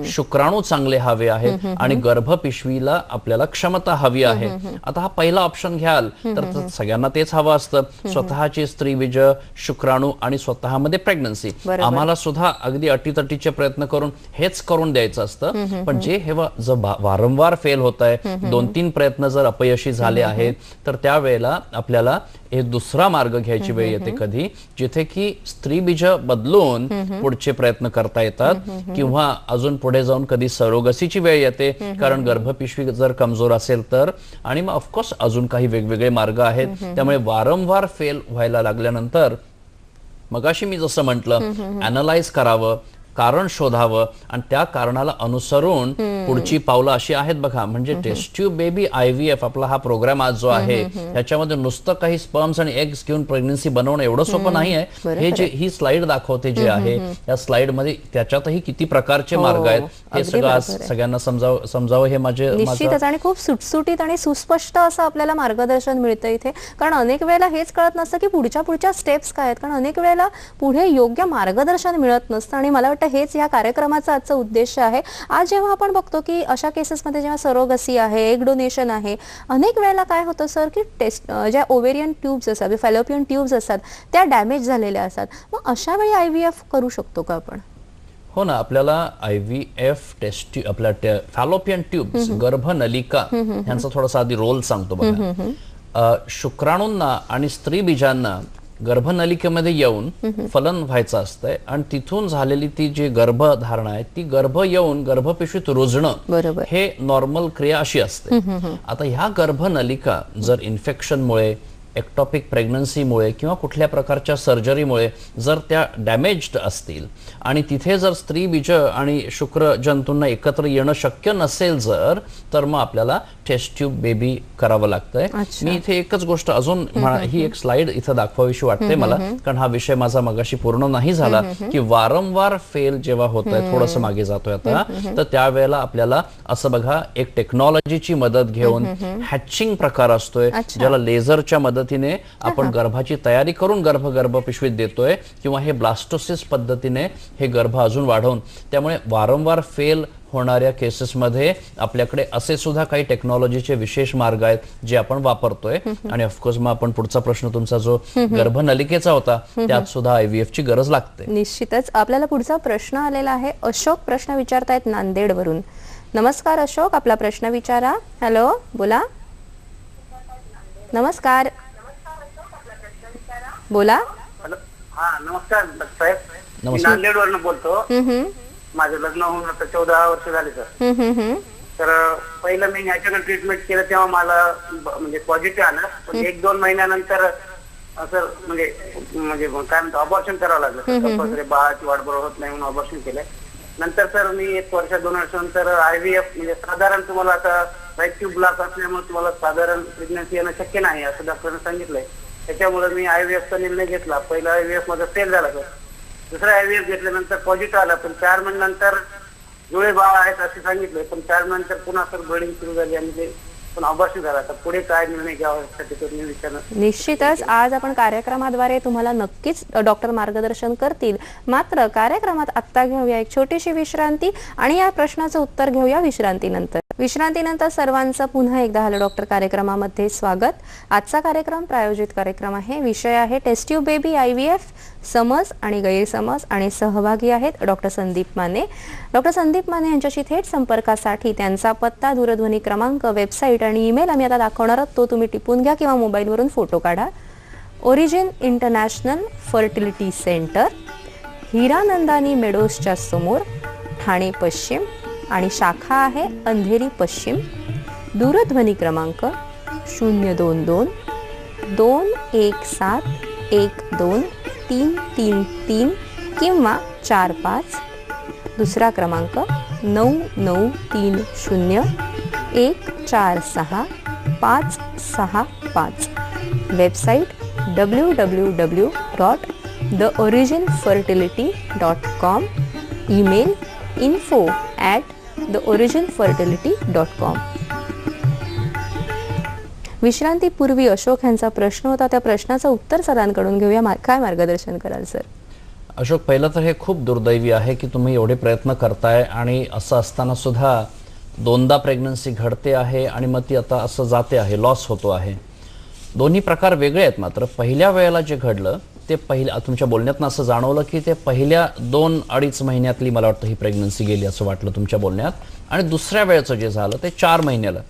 शुक्राणू चांगले हवे आहेत, आणि गर्भपिशवीला आपल्याला क्षमता हवी आहे. आता हा पहिला ऑप्शन घ्याल तर सगळ्यांना तेच हवं असतं, स्वतःची स्त्रीबीज, शुक्राणू आणि स्वतःमध्ये प्रेग्नन्सी. आम्हाला सुद्धा अगदी अटीतटीचे प्रयत्न करून हेच करून द्यायचं असतं. पण जे हे वारंवार फेल होत आहे, 2-3 प्रयत्न जर अपयशी झाले आहेत, तर त्यावेळेला आपल्याला एक दुसरा मार्ग घ्यायची वेळ येते कधी, जिथे की स्त्री बीज बदलून पुढचे प्रयत्न करता येतात, किंवा अजून पुढे जाऊन कधी सरोगसीची वेळ येते, कारण गर्भपिशवी जर कमजोर असेल तर. आणि मग ऑफकोर्स अजून काही वेगवेगळे मार्ग आहेत. त्यामुळे वारंवार फेल व्हायला लागल्यानंतर मगाशी मी जसं म्हटलं, अॅनलाइज करावं, कारण शोधावं, आणि त्या कारणाला अनुसरून पुढची पावलं अशी आहेत बघा. म्हणजे टेस्ट ट्यूब बेबी IVF आपला हा प्रोग्राम आज जो आहे, ह्याच्यामध्ये नुसतं काही स्पर्म्स आणि एग्स घेऊन प्रेग्नन्सी बनवणं एवढं सोपं नाही आहे. हे जे ही स्लाइड दाखवते जे आहे, या स्लाइड मध्ये त्याच्यातही किती प्रकारचे मार्ग आहेत हे सगळं आज सगळ्यांना समजावं हे माझे. निश्चितच. आणि खूप सुटसुटीत आणि सुस्पष्ट असं आपल्याला मार्गदर्शन मिळतं इथे. कारण अनेक वेळेला हेच कळत नसतं की पुढच्या स्टेप्स काय आहेत, कारण अनेक वेळेला पुढे योग्य मार्गदर्शन मिळत नसतं. आणि मला वाटतं हेच या कार्यक्रमाचा आजचा उद्देश आहे. आज जेव्हा आपण बघतो की अशा केसेसमध्ये जेव्हा सरोगसी आहे, एग डोनेशन आहे, अनेक वेळेला काय होतं सर की ज्या ओव्हेरियन ट्यूब्स असतात, फॅलोपियन ट्यूब्स असतात, त्या डॅमेज झालेल्या असतात. मग अशा वेळी IVF करू शकतो का आपण? हो ना, आपल्याला IVF टेस्ट आपल्या फॅलोपियन ट्यूब्स, गर्भनलिका यांचा थोडासा आधी रोल सांगतो बघा. शुक्राणूंना आणि स्त्री बीजांना गर्भनलिकेमध्ये येऊन फलन व्हायचं असतंय, आणि तिथून झालेली ती जी गर्भधारणा आहे ती गर्भ येऊन गर्भपिशवीत रुजणं, हे नॉर्मल क्रिया अशी असते. आता ह्या गर्भनलिका जर इन्फेक्शनमुळे, एक्टॉपिक प्रेग्नन्सीमुळे किंवा कुठल्या प्रकारच्या सर्जरीमुळे जर त्या डॅमेज्ड असतील, आणि तिथे जर स्त्री बीज आणि शुक्र जंतूंना एकत्र येणं शक्य नसेल जर, तर मग आपल्याला टेस्ट ट्यूब बेबी करावं लागतंय. मी इथे एकच गोष्ट अजून, ही एक स्लाइड इथं दाखवावीशी वाटते मला, कारण हा विषय माझा मगाशी पूर्ण नाही झाला, की वारंवार फेल जेव्हा होत आहे, थोडंसं मागे जातोय आता, तर त्यावेळेला आपल्याला असं बघा, एक टेक्नॉलॉजीची मदत घेऊन हॅचिंग प्रकार असतोय, ज्याला लेझरच्या मदत पद्धतीने आपण गर्भाची तयारी करून गर्भ पिशवीत देतोय किंवा हे ब्लास्टोसिस पद्धतीने हे गर्भ अजून वाढवून, त्यामुळे वारंवार फेल होणाऱ्या केसेसमध्ये आपल्याकडे असे सुद्धा काही टेक्नॉलॉजीचे विशेष मार्ग आहेत जे आपण वापरतोय. आणि ऑफकोर्स मग आपण पुढचा प्रश्न तुमचा जो गर्भनलिकेचा होता त्यात सुद्धा IVF ची गरज लागते. निश्चितच. आपल्याला पुढचा प्रश्न आलेला आहे. अशोक प्रश्न विचारतायत नांदेडवरून. नमस्कार अशोक, आपला प्रश्न विचारा. हॅलो, बोला. नमस्कार, बोला. हॅलो, हा नमस्कार साहेब. मी नमस्कार. नांदेडवरून बोलतो. माझं लग्न होऊन आता 14 वर्ष झाले सर. तर पहिलं मी नॅचरल ट्रीटमेंट केलं तेव्हा मला म्हणजे पॉझिटिव्ह आलं, पण 1-2 महिन्यानंतर असं म्हणजे काय म्हणतो अबॉर्शन करावं लागलं. बाळाची वाढ बरोबर होत नाही म्हणून अबॉर्शन केलंय. नंतर सर मी 1 वर्ष 2 वर्षानंतर IVF म्हणजे साधारण तुम्हाला आता राईट ट्यूब ब्लॉक असल्यामुळे तुम्हाला साधारण प्रेग्नन्सी येणं शक्य नाही असं डॉक्टरने सांगितलंय. त्याच्यामुळे मी IVF चा निर्णय घेतला. पहिला IVF माझा फेल झाला सर. दुसरा IVF घेतल्यानंतर पॉझिटिव्ह आला, पण 4 महिन्यानंतर जुळे बाळ आहेत असे सांगितले, पण 4 महिन्यानंतर पुन्हा सर ब्लिडिंग सुरू झाली आणि ते पण अबॉर्शन झाला. तर पुढे काय निर्णय घ्यावा यासाठी तुम्ही विचारणार. निश्चितच आज आपण कार्यक्रमाद्वारे तुम्हाला नक्कीच डॉक्टर मार्गदर्शन करतील. मात्र कार्यक्रमात आत्ता घेऊया एक छोटीशी विश्रांती आणि या प्रश्नाचं उत्तर घेऊया विश्रांतीनंतर. विश्रांतीनंतर सर्वांचं पुन्हा एकदा हॅलो डॉक्टर कार्यक्रमामध्ये स्वागत. आजचा कार्यक्रम प्रायोजित कार्यक्रम आहे. विषय आहे टेस्ट ट्यूब बेबी IVF, समज आणि गैरसमज. आणि सहभागी आहेत डॉक्टर संदीप माने. डॉक्टर संदीप माने यांच्याशी थेट संपर्कासाठी त्यांचा पत्ता, दूरध्वनी क्रमांक, वेबसाईट आणि ईमेल आम्ही आता दाखवणार आहोत. तो तुम्ही टिपून घ्या किंवा मोबाईलवरून फोटो काढा. Origin international fertility centre, Hiranandani मेडोजच्या समोर, ठाणे पश्चिम. आणि शाखा आहे अंधेरी पश्चिम. दूरध्वनी क्रमांक 022-217-12-333 किंवा 45. दुसरा क्रमांक 9930-146-565. Website www.theoriginfertility.com. Email info@theoriginfertility.com. विश्रांतीपूर्वी Ashok यांचा प्रश्न होता, त्या प्रश्नाचं उत्तर सरांकडून घेऊया. काय मार्गदर्शन कराल सर? अशोक, पहिलं तर हे खूप दुर्दैवी आहे की तुम्ही एवढे प्रयत्न करताय आणि असं असताना सुद्धा 2दा प्रेग्नन्सी घडते आहे आणि मग ती आता असं जाते आहे, लॉस होतो आहे. दोन्ही प्रकार वेगळे आहेत. मात्र पहिल्या वेळेला जे घडलं ते तुमच्या बोलण्यातनं असं जाणवलं की ते पहिल्या 2-2.5 महिन्यातली मला वाटतं ही प्रेग्नन्सी गेली असं वाटलं तुमच्या बोलण्यात. आणि दुसऱ्या वेळेचं जे झालं ते 4 महिन्याला.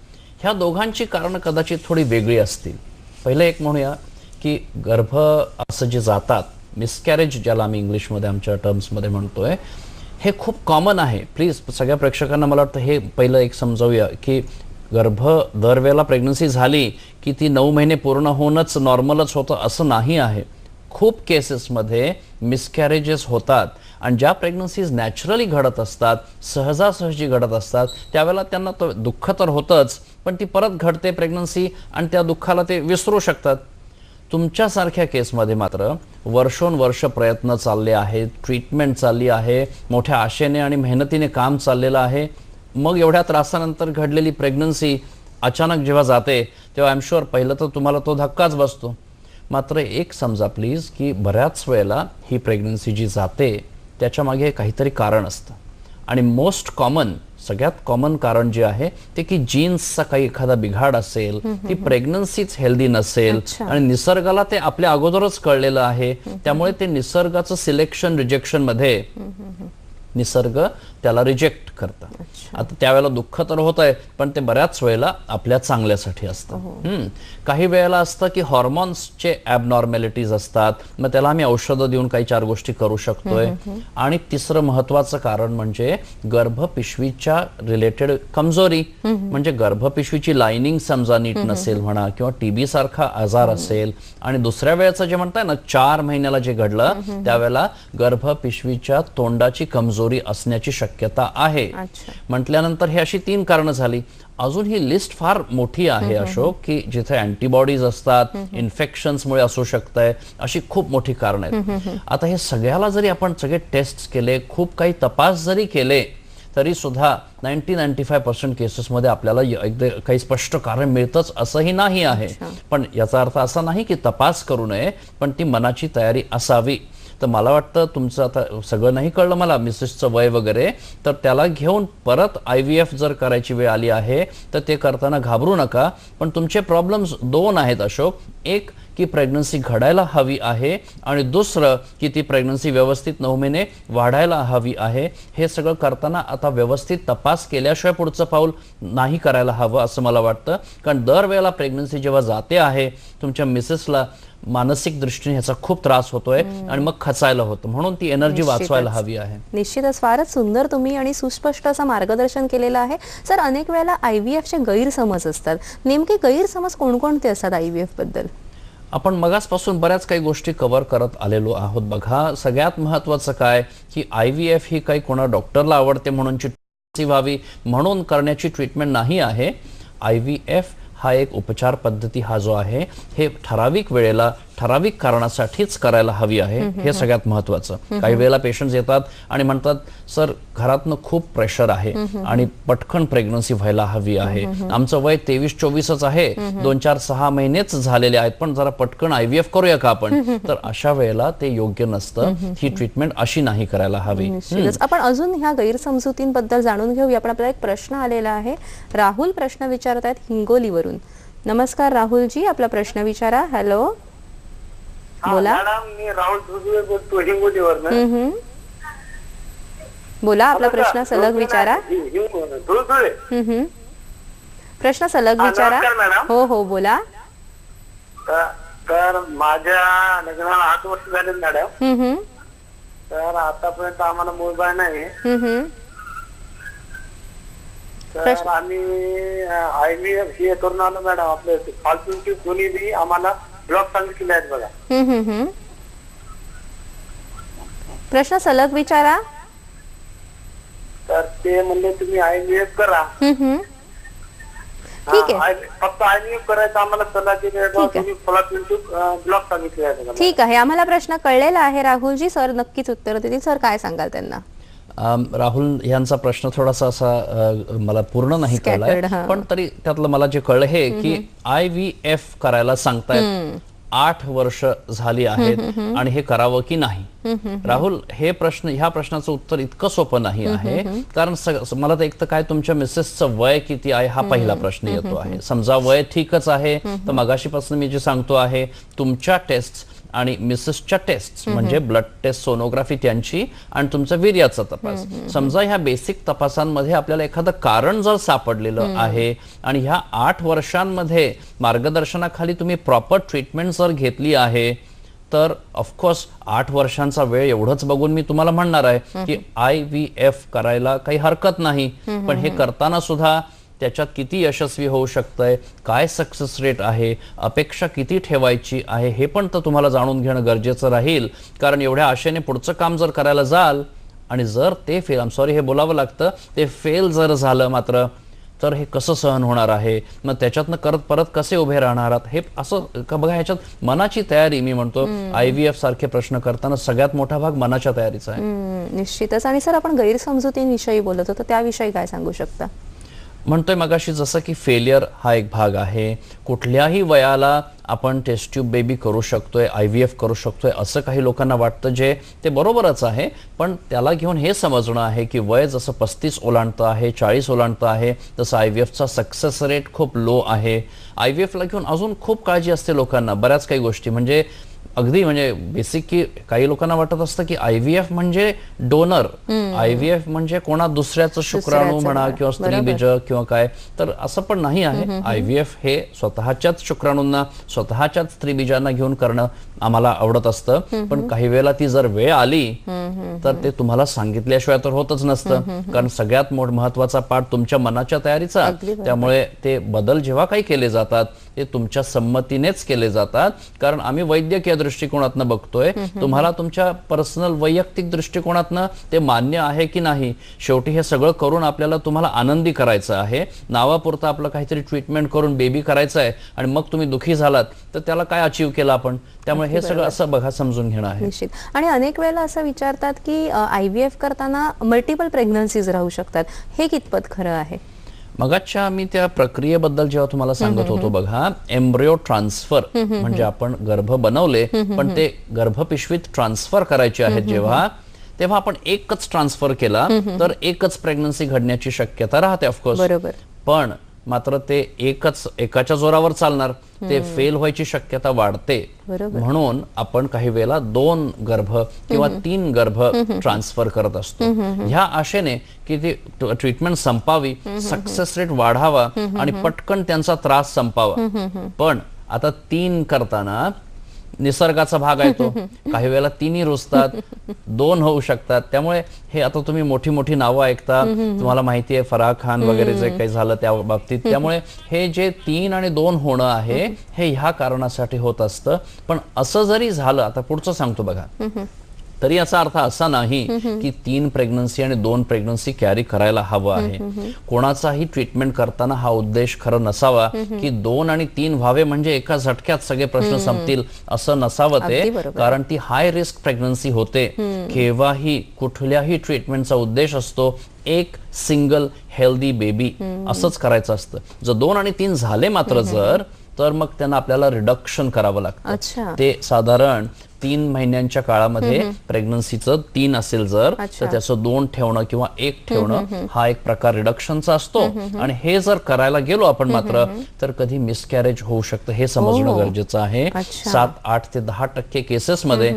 ह्या दोघांची कारणं कदाचित थोडी वेगळी असतील. पहिलं एक म्हणूया की गर्भ असं जे जातात, मिसकॅरेज ज्याला आम्ही इंग्लिशमध्ये आमच्या टर्म्समध्ये म्हणतोय, हे खूप कॉमन आहे. प्लीज सगळ्या प्रेक्षकांना मला वाटतं हे पहिलं एक समजावूया की गर्भ दरवेळेला प्रेग्नन्सी झाली की ती 9 महिने पूर्ण होऊनच नॉर्मलच होतं असं नाही आहे. खूप केसेसमध्ये मिसकॅरेजेस होतात आणि ज्या प्रेग्नन्सीज नॅचरली घडत असतात, सहजासहजी घडत असतात, त्यावेळेला त्यांना तो दुःख तर होतंच, पण ती परत घडते प्रेग्नन्सी आणि त्या दुःखाला ते विसरू शकतात. तुमच्यासारख्या केसमध्ये मात्र वर्षोनवर्ष प्रयत्न चालले आहेत, ट्रीटमेंट चालली आहे, मोठ्या आशेने आणि मेहनतीने काम चाललेलं आहे. मग एवढ्या त्रासानंतर घडलेली प्रेग्नन्सी अचानक जेव्हा जाते तेव्हा आय एम शुअर पहिलं तर तुम्हाला तो धक्काच बसतो. मात्र एक समजा प्लीज की बऱ्याच वेळेला ही प्रेग्नन्सी जी जाते त्याच्या मागे काहीतरी कारण असतं. आणि मोस्ट कॉमन, सगळ्यात कॉमन कारण जे आहे ते की जीन्सचा काही एखादा बिघाड असेल, ती प्रेग्नन्सीच हेल्दी नसेल आणि निसर्गाला ते आपल्या अगोदरच कळलेलं आहे. त्यामुळे ते निसर्गाचं सिलेक्शन रिजेक्शन मध्ये निसर्ग त्याला रिजेक्ट करतं. आता त्यावेळेला दुःख तर होत आहे, पण ते बऱ्याच वेळेला आपल्या चांगल्यासाठी असतं. काही वेळेला असतं की हॉर्मोन्सचे ॲबनॉर्मॅलिटीज असतात, मग त्याला आम्ही औषधं देऊन काही 4 गोष्टी करू शकतोय. आणि तिसरं महत्वाचं कारण म्हणजे गर्भपिशवीच्या रिलेटेड कमजोरी, म्हणजे गर्भपिशवीची लाइनिंग समजा नीट नसेल म्हणा, किंवा TB सारखा आजार असेल. आणि दुसऱ्या वेळेचं जे म्हणताय ना 4 महिन्याला जे घडलं त्यावेळेला गर्भपिशवीच्या तोंडाची कमजोरी असण्याची शक्यता आहे. म्हटल्यानंतर हे अशी 3 कारणं झाली. अजून ही लिस्ट फार मोठी आहे अशोक, की जिथे अँटीबॉडीज असतात, इन्फेक्शन्समुळे असू शकतंय, अशी खूप मोठी कारणं आहेत. आता हे सगळ्याला जरी आपण सगळे टेस्ट केले, खूप काही तपास जरी केले, तरी सुद्धा 90-95% केसेसमध्ये आपल्याला काही स्पष्ट कारण मिळतंच असंही नाही आहे. पण याचा अर्थ असा नाही की तपास करू नये, पण ती मनाची तयारी असावी. तर मला वाटतं तुमचं आता सगळं नाही कळलं मला, मिसेसचं वय वगैरे, तर त्याला घेऊन परत IVF जर करायची वेळ आली आहे तर ते करताना घाबरू नका. पण तुमचे प्रॉब्लेम्स दोन आहेत अशोक. एक की प्रेग्नन्सी घडायला हवी आहे आणि दुसरं की ती प्रेग्नन्सी व्यवस्थित 9 महिने वाढायला हवी आहे. हे सगळं करताना आता व्यवस्थित तपास केल्याशिवाय पुढचं पाऊल नाही करायला हवं असं मला वाटतं. कारण दरवेळेला प्रेग्नन्सी जेव्हा जाते आहे तुमच्या मिसेसला मानसिक दृष्टीने ह्याचा खूप त्रास होतोय आणि मग खचायला होतं. म्हणून ती एनर्जी वाचवायला हवी आहे. निश्चितच फारच सुंदर तुम्ही आणि सुस्पष्ट असं मार्गदर्शन केलेलं आहे. सर, अनेक वेळेला IVFचे गैरसमज असतात. नेमके गैरसमज कोणकोणते असतात IVF बद्दल? आपण मगासपासून बऱ्याच काही गोष्टी कव्हर करत आलेलो आहोत. बघा, सगळ्यात महत्त्वाचं काय की IVF ही काही कोणा डॉक्टरला आवडते म्हणून व्हावी म्हणून करण्याची ट्रीटमेंट नाही आहे. IVF हा एक उपचार पद्धती हा जो आहे हे ठराविक वेळेला ठराविक कारणासाठीच करायला हवी आहे. हे सगळ्यात महत्त्वाचं. काही वेळेला पेशंट्स येतात आणि म्हणतात, सर घरातनं खूप प्रेशर आहे आणि पटकन प्रेग्नन्सी व्हायला हवी आहे, आमचं वय 23-24च आहे, 2-4-6 महिनेच झालेले आहेत, पण जरा पटकन IVF करूया का आपण? तर अशा वेळेला ते योग्य नसतं. ही ट्रीटमेंट अशी नाही करायला हवी. आपण अजून ह्या गैरसमजुतींबद्दल जाणून घेऊया. पण आपल्याला एक प्रश्न आलेला आहे. राहुल प्रश्न विचारत आहेत हिंगोलीवरून. नमस्कार राहुलजी, आपला प्रश्न विचारा. हॅलो, बोला. मॅडम, मी राहुल धुळधुळे बोलतो हिंगोलीवरनं. बोला, आपला प्रश्न सलग विचारा. धुळधुळे. प्रश्न सलग विचारा. नमस्कार मॅडम. हो हो, बोला. तर माझ्या लग्नाला 8 वर्ष झाले मॅडम. तर आतापर्यंत आम्हाला मुलबाळ नाही. तर आम्ही IVF हे करून आलो मॅडम. आपले फालतूची कोणी बी आम्हाला ब्लॉक सांगितले आहेत बघा. प्रश्न सलग विचारा. तर ते म्हणले तुम्ही IVF करा. ठीक आहे. फक्त IVF करायचं आम्हाला सल्ला दिली, तुम्ही फालतूची ब्लॉक सांगितले आहेत बघा. ठीक आहे, आम्हाला प्रश्न कळलेला आहे राहुलजी. सर नक्कीच उत्तर देतील. सर, काय सांगाल त्यांना? राहुल यांचा प्रश्न थोडासा असा मला पूर्ण नाही कळलाय, पण तरी त्यातलं मला जे कळलं हे की IVF करायला सांगतायत, 8 वर्ष झाली आहेत आणि हे करावं की नाही. राहुल, ह्या प्रश्नाचं उत्तर इतकं सोपं नाही आहे. कारण मला तर एक तर काय तुमच्या मिसेसचं वय किती आहे हा पहिला प्रश्न येतो आहे. समजा वय ठीकच आहे तर मगाशीपासून मी जे सांगतो आहे, तुमच्या टेस्ट आणि मिसेसच्या टेस्ट म्हणजे ब्लड टेस्ट, सोनोग्राफी त्यांची आणि तुमचा वीर्याचा तपास, समजा ह्या बेसिक तपासांमध्ये आपल्याला एखादं कारण जर सापडलेलं आहे आणि ह्या 8 वर्षांमध्ये मार्गदर्शनाखाली तुम्ही प्रॉपर ट्रीटमेंट जर घेतली आहे, तर ऑफकोर्स 8 वर्षांचा वेळ एवढंच बघून मी तुम्हाला म्हणणार आहे की IVF करायला काही हरकत नाही. पण हे करताना सुद्धा त्याच्यात किती यशस्वी होऊ शकतंय, काय सक्सेस रेट आहे, अपेक्षा किती ठेवायची आहे, हे पण तर तुम्हाला जाणून घेणं गरजेचं राहील. कारण एवढ्या आशेने पुढचं काम जर करायला जाल आणि जर ते फेल, आम सॉरी हे बोलावं लागतं, ते फेल जर झालं मात्र, तर हे कसं सहन होणार आहे? मग त्याच्यातनं परत कसे उभे राहणार आहात? हे असं का बघा, ह्याच्यात मनाची तयारी, मी म्हणतो IVF सारखे प्रश्न करताना सगळ्यात मोठा भाग मनाच्या तयारीचा आहे. निश्चितच. आणि सर, आपण गैरसमजुतींविषयी बोलत होतो, त्याविषयी काय सांगू शकता? म्हणतोय मगाशी जसं की फेलियर हा एक भाग आहे. कुठल्याही वयाला आपण टेस्ट ट्यूब बेबी करू शकतोय, IVF करू शकतोय असं काही लोकांना वाटतं, जे ते बरोबरच आहे. पण त्याला घेऊन हे समजणं आहे की वय जसं 35 ओलांडतं आहे, 40 ओलांडतं आहे, तसं IVFचा सक्सेस रेट खूप लो आहे. IVFला घेऊन अजून खूप काळजी असते लोकांना, बऱ्याच काही गोष्टी. म्हणजे अगदी म्हणजे बेसिक की काही लोकांना वाटत असतं की IVF म्हणजे डोनर, IVF म्हणजे कोणा दुसऱ्याचं शुक्राणू म्हणा किंवा स्त्रीबीज किंवा काय, तर असं पण नाही आहे. IVF हे स्वतःच्याच शुक्राणूंना, स्वतःच्याच स्त्रीबीजांना घेऊन करणं आम्हाला आवडत असतं. पण काही वेळेला ती जर वेळ आली तर ते तुम्हाला सांगितल्याशिवाय तर होतच नसतं. कारण सगळ्यात महत्वाचा पार्ट तुमच्या मनाच्या तयारीचा. त्यामुळे ते बदल जेव्हा काही केले जातात ते तुमच्या संमतीनेच केले जातात, कारण आम्ही वैद्यकीय दृष्टिकोनातनं बघतोय. तुम्हाला तुमच्या पर्सनल वैयक्तिक दृष्टिकोनातनं ते मान्य आहे की नाही. शेवटी हे सगळं करून आपल्याला तुम्हाला आनंदी करायचं आहे. नावापुरतं आपलं काहीतरी ट्रीटमेंट करून बेबी करायचं आहे आणि मग तुम्ही दुखी झालात तर त्याला काय अचीव केलं आपण. त्यामुळे हे सगळं असं बघा, समजून घेणं आहे. निश्चित. आणि अनेक वेळेला असं विचारतात की IVF करताना मल्टिपल प्रेग्नन्सीज राहू शकतात, हे कितपत खरं आहे? मगाच्या मी त्या प्रक्रियेबद्दल जेव्हा तुम्हाला सांगत होतो बघा, एम्ब्रियो ट्रान्सफर म्हणजे आपण गर्भ बनवले पण ते गर्भपिशवीत ट्रान्सफर करायचे आहेत जेव्हा, तेव्हा आपण एकच ट्रान्सफर केला तर एकच प्रेग्नन्सी घडण्याची शक्यता राहते ऑफकोर्स. बरोबर. पण मात्र ते एकाच्या जोरावर चालणार, ते फेल व्हायची शक्यता वाढते. म्हणून आपण काही वेळेला 2 गर्भ किंवा 3 गर्भ ट्रान्सफर करत असतो ह्या आशेने की ती ट्रीटमेंट संपावी, सक्सेस रेट वाढावा आणि पटकन त्यांचा त्रास संपावा. पण आता 3 करताना निसर्गाचा भाग आहे तो, काही वेळेला 3ही रुजतात, 2 होऊ शकतात. त्यामुळे हे आता तुम्ही मोठी मोठी नावं ऐकता, तुम्हाला माहिती आहे फराह खान वगैरे जे काही झालं त्या बाबतीत. त्यामुळे हे जे 3 आणि 2 होणं आहे हे ह्या कारणासाठी होत असतं. पण असं जरी झालं, आता पुढचं सांगतो बघा, तरी याचा अर्थ असा नाही की 3 प्रेग्नन्सी आणि 2 प्रेग्नन्सी कॅरी करायला हवं आहे. कोणाचाही ट्रीटमेंट करताना हा उद्देश खरं नसावा की 2 आणि 3 व्हावे म्हणजे एका झटक्यात सगळे प्रश्न संपतील, असं नसावं ते. कारण ती हाय रिस्क प्रेग्नन्सी होते. केव्हाही कुठल्याही ट्रीटमेंटचा उद्देश असतो एक सिंगल हेल्दी बेबी, असंच करायचं असतं. जर 2 आणि 3 झाले मात्र जर, तर मग त्यांना आपल्याला रिडक्शन करावं लागतं. ते साधारण 3 महिन्यांच्या काळामध्ये प्रेग्नन्सीचं 3 असेल जर, तर त्याचं 2 ठेवणं किंवा 1 ठेवणं हा एक प्रकार रिडक्शनचा असतो. आणि हे जर करायला गेलो आपण मात्र तर कधी मिसकॅरेज होऊ शकतं, हे समजणं गरजेचं आहे. 7, 8 ते 10% केसेसमध्ये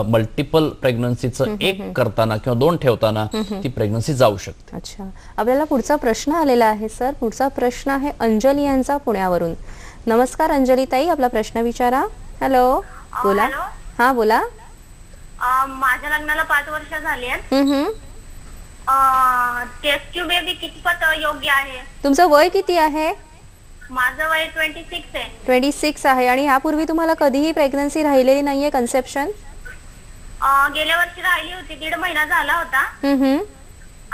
मल्टिपल प्रेग्नन्सीचं 1 करताना किंवा 2 ठेवताना ती प्रेग्नन्सी जाऊ शकते. अच्छा. आपल्याला पुढचा प्रश्न आलेला आहे सर. पुढचा प्रश्न आहे अंजली यांचा पुण्यावरून. नमस्कार अंजली ताई, आपला प्रश्न विचारा. हॅलो, बोला. हा बोला. माझ्या लग्नाला 5 वर्ष झाली आहेत. टेस्ट ट्यूब बेबी कितपत योग्य आहे? तुमचं वय किती आहे? माझं वय 26 आहे. 26 आहे. आणि यापूर्वी तुम्हाला कधीही प्रेग्नन्सी राहिलेली नाहीये, कन्सेप्शन? गेल्या वर्षी राहिली होती, 1.5 महिना झाला होता.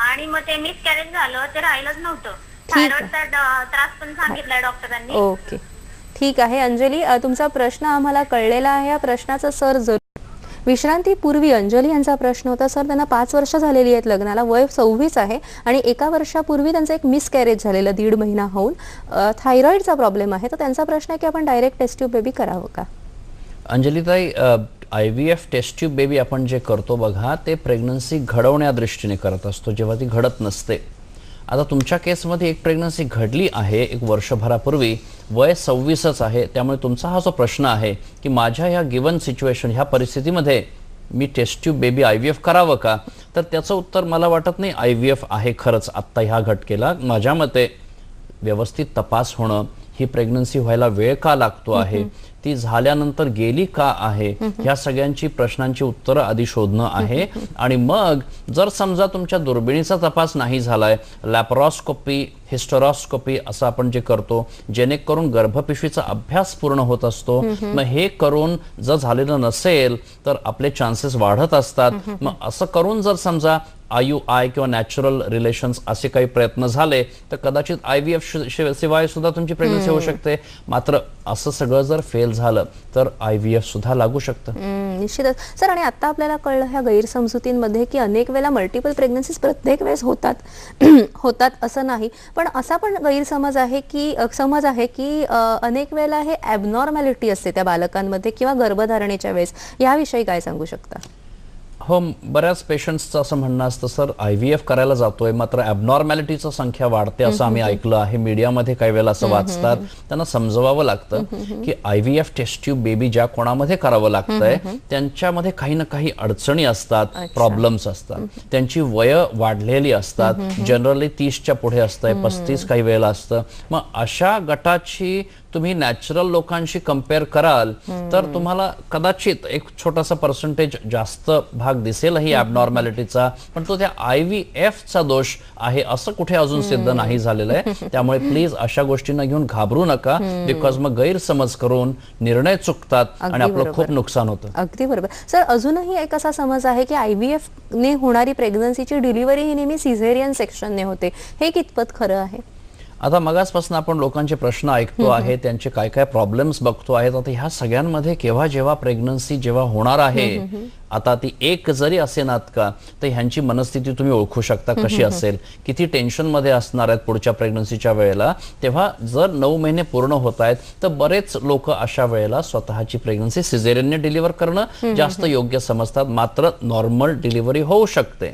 आणि मग ते मिसकॅरेज झालं, ते राहिलंच नव्हतं. थायरॉइडचा त्रास पण सांगितलाय डॉक्टरांनी. ओके, ठीक आहे अंजली, तुमचा प्रश्न आम्हाला कळलेला आहे. या प्रश्नाचं सर जरूर विश्रांतीपूर्वी अंजली यांचा प्रश्न होता. सर, त्यांना 5 वर्ष झालेली आहेत लग्नाला, वय 26 आहे आणि 1 वर्षापूर्वी त्यांचं एक मिसकॅरेज झालेलं 1.5 महिना होऊन. थायरॉइडचा प्रॉब्लेम आहे. तर त्यांचा प्रश्न आहे की आपण डायरेक्ट टेस्ट ट्यूब बेबी करावं का? अंजलीताई, IVF टेस्ट ट्यूब बेबी आपण जे करतो बघा, ते प्रेग्नन्सी घडवण्या दृष्टीने करत असतो, जेव्हा ती घडत नसते. आता तुमच्या केसमध्ये एक प्रेग्नन्सी घडली आहे 1 वर्षभरापूर्वी, वय 26च आहे. त्यामुळे तुमचा हा जो प्रश्न आहे की माझ्या ह्या गिवन सिच्युएशन, ह्या परिस्थितीमध्ये मी टेस्ट ट्यूब बेबी IVF करावं का, तर त्याचं उत्तर मला वाटत नाही IVF आहे खरंच आत्ता ह्या घटकेला. माझ्या मते व्यवस्थित तपास होणं, ही प्रेग्नन्सी व्हायला वेळ का लागतो आहे, ती झाल्यानंतर गेली का आहे, ह्या सगळ्यांची प्रश्नांची उत्तरं आधी शोधणं आहे. आणि मग जर समजा तुमच्या दुर्बिणीचा तपास नाही झालाय, लॅपरॉस्कोपी, हिस्टेरॉस्कोपी असं आपण जे करतो, जेणेकरून गर्भपिशवीचा अभ्यास पूर्ण होत असतो, मग हे करून जर झालेलं नसेल तर आपले चान्सेस वाढत असतात. मग असं करून जर समजा IUI किंवा नॅचरल रिलेशन्स असे काही प्रयत्न झाले तर कदाचित IVF शिवाय सुद्धा तुमची प्रेग्नन्सी होऊ शकते. मात्र असं सगळं जर फेल झालं तर IVF सुद्धा लागू शकतं. निश्चितच सर. आणि आता आपल्याला कळलं ह्या गैरसमजुतींमध्ये की अनेक वेळेला मल्टिपल प्रेग्नन्सीज प्रत्येक वेळेस होतात असं नाही. पण असा पण गैरसमज आहे की अनेक वेळेला हे ॲबनॉर्मॅलिटी असते त्या बालकांमध्ये किंवा गर्भधारणेच्या वेळेस. याविषयी काय सांगू शकता? हो, बऱ्याच पेशंट्सचं असं म्हणणं असतं, सर IVF करायला जातोय मात्र ॲबनॉर्मॅलिटीचं संख्या वाढते असं आम्ही ऐकलं आहे. मीडियामध्ये काही वेळेला असं वाचतात. त्यांना समजवावं लागतं की IVF टेस्ट ट्यूब बेबी ज्या कोणामध्ये करावं लागतंय त्यांच्यामध्ये काही ना काही अडचणी असतात, प्रॉब्लेम्स असतात, त्यांची वय वाढलेली असतात. जनरली 30च्या पुढे असतंय, 35 काही वेळेला असतं. मग अशा गटाची तुम्ही नॅचरल लोकांशी कम्पेअर कराल तर तुम्हाला कदाचित एक छोटासा पर्सेंटेज जास्त भाग दिसेलही ॲबनॉर्मॅलिटीचा, पण तो त्या IVF चा दोष आहे असं कुठे अजून सिद्ध नाही झालेलं आहे. त्यामुळे प्लीज अशा गोष्टींना घेऊन घाबरू नका, बिकॉज मग गैरसमज करून निर्णय चुकतात आणि आपलं खूप नुकसान होतं. अगदी बरोबर सर. अजूनही एक असा समज आहे की IVF ने होणारी प्रेग्नन्सीची डिलिव्हरी ही नेहमी सिझेरियन सेक्शनने होते, हे कितपत खरं आहे? आता मगाचपासून आपण लोकांचे प्रश्न ऐकतो आहे, त्यांचे काय काय प्रॉब्लेम्स बघतो आहेत. आता ह्या सगळ्यांमध्ये केव्हा जेव्हा प्रेग्नन्सी जेव्हा होणार आहे, आता ती एक जरी असेनात का, तर ह्यांची मनस्थिती तुम्ही ओळखू शकता कशी असेल, किती टेन्शन मध्ये असणार आहेत पुढच्या प्रेग्नन्सीच्या वेळेला. तेव्हा जर 9 महिने पूर्ण होत आहेत तर बरेच लोक अशा वेळेला स्वतःची प्रेग्नन्सी सिझेरियनने डिलिव्हर करणं जास्त योग्य समजतात. मात्र नॉर्मल डिलिव्हरी होऊ शकते.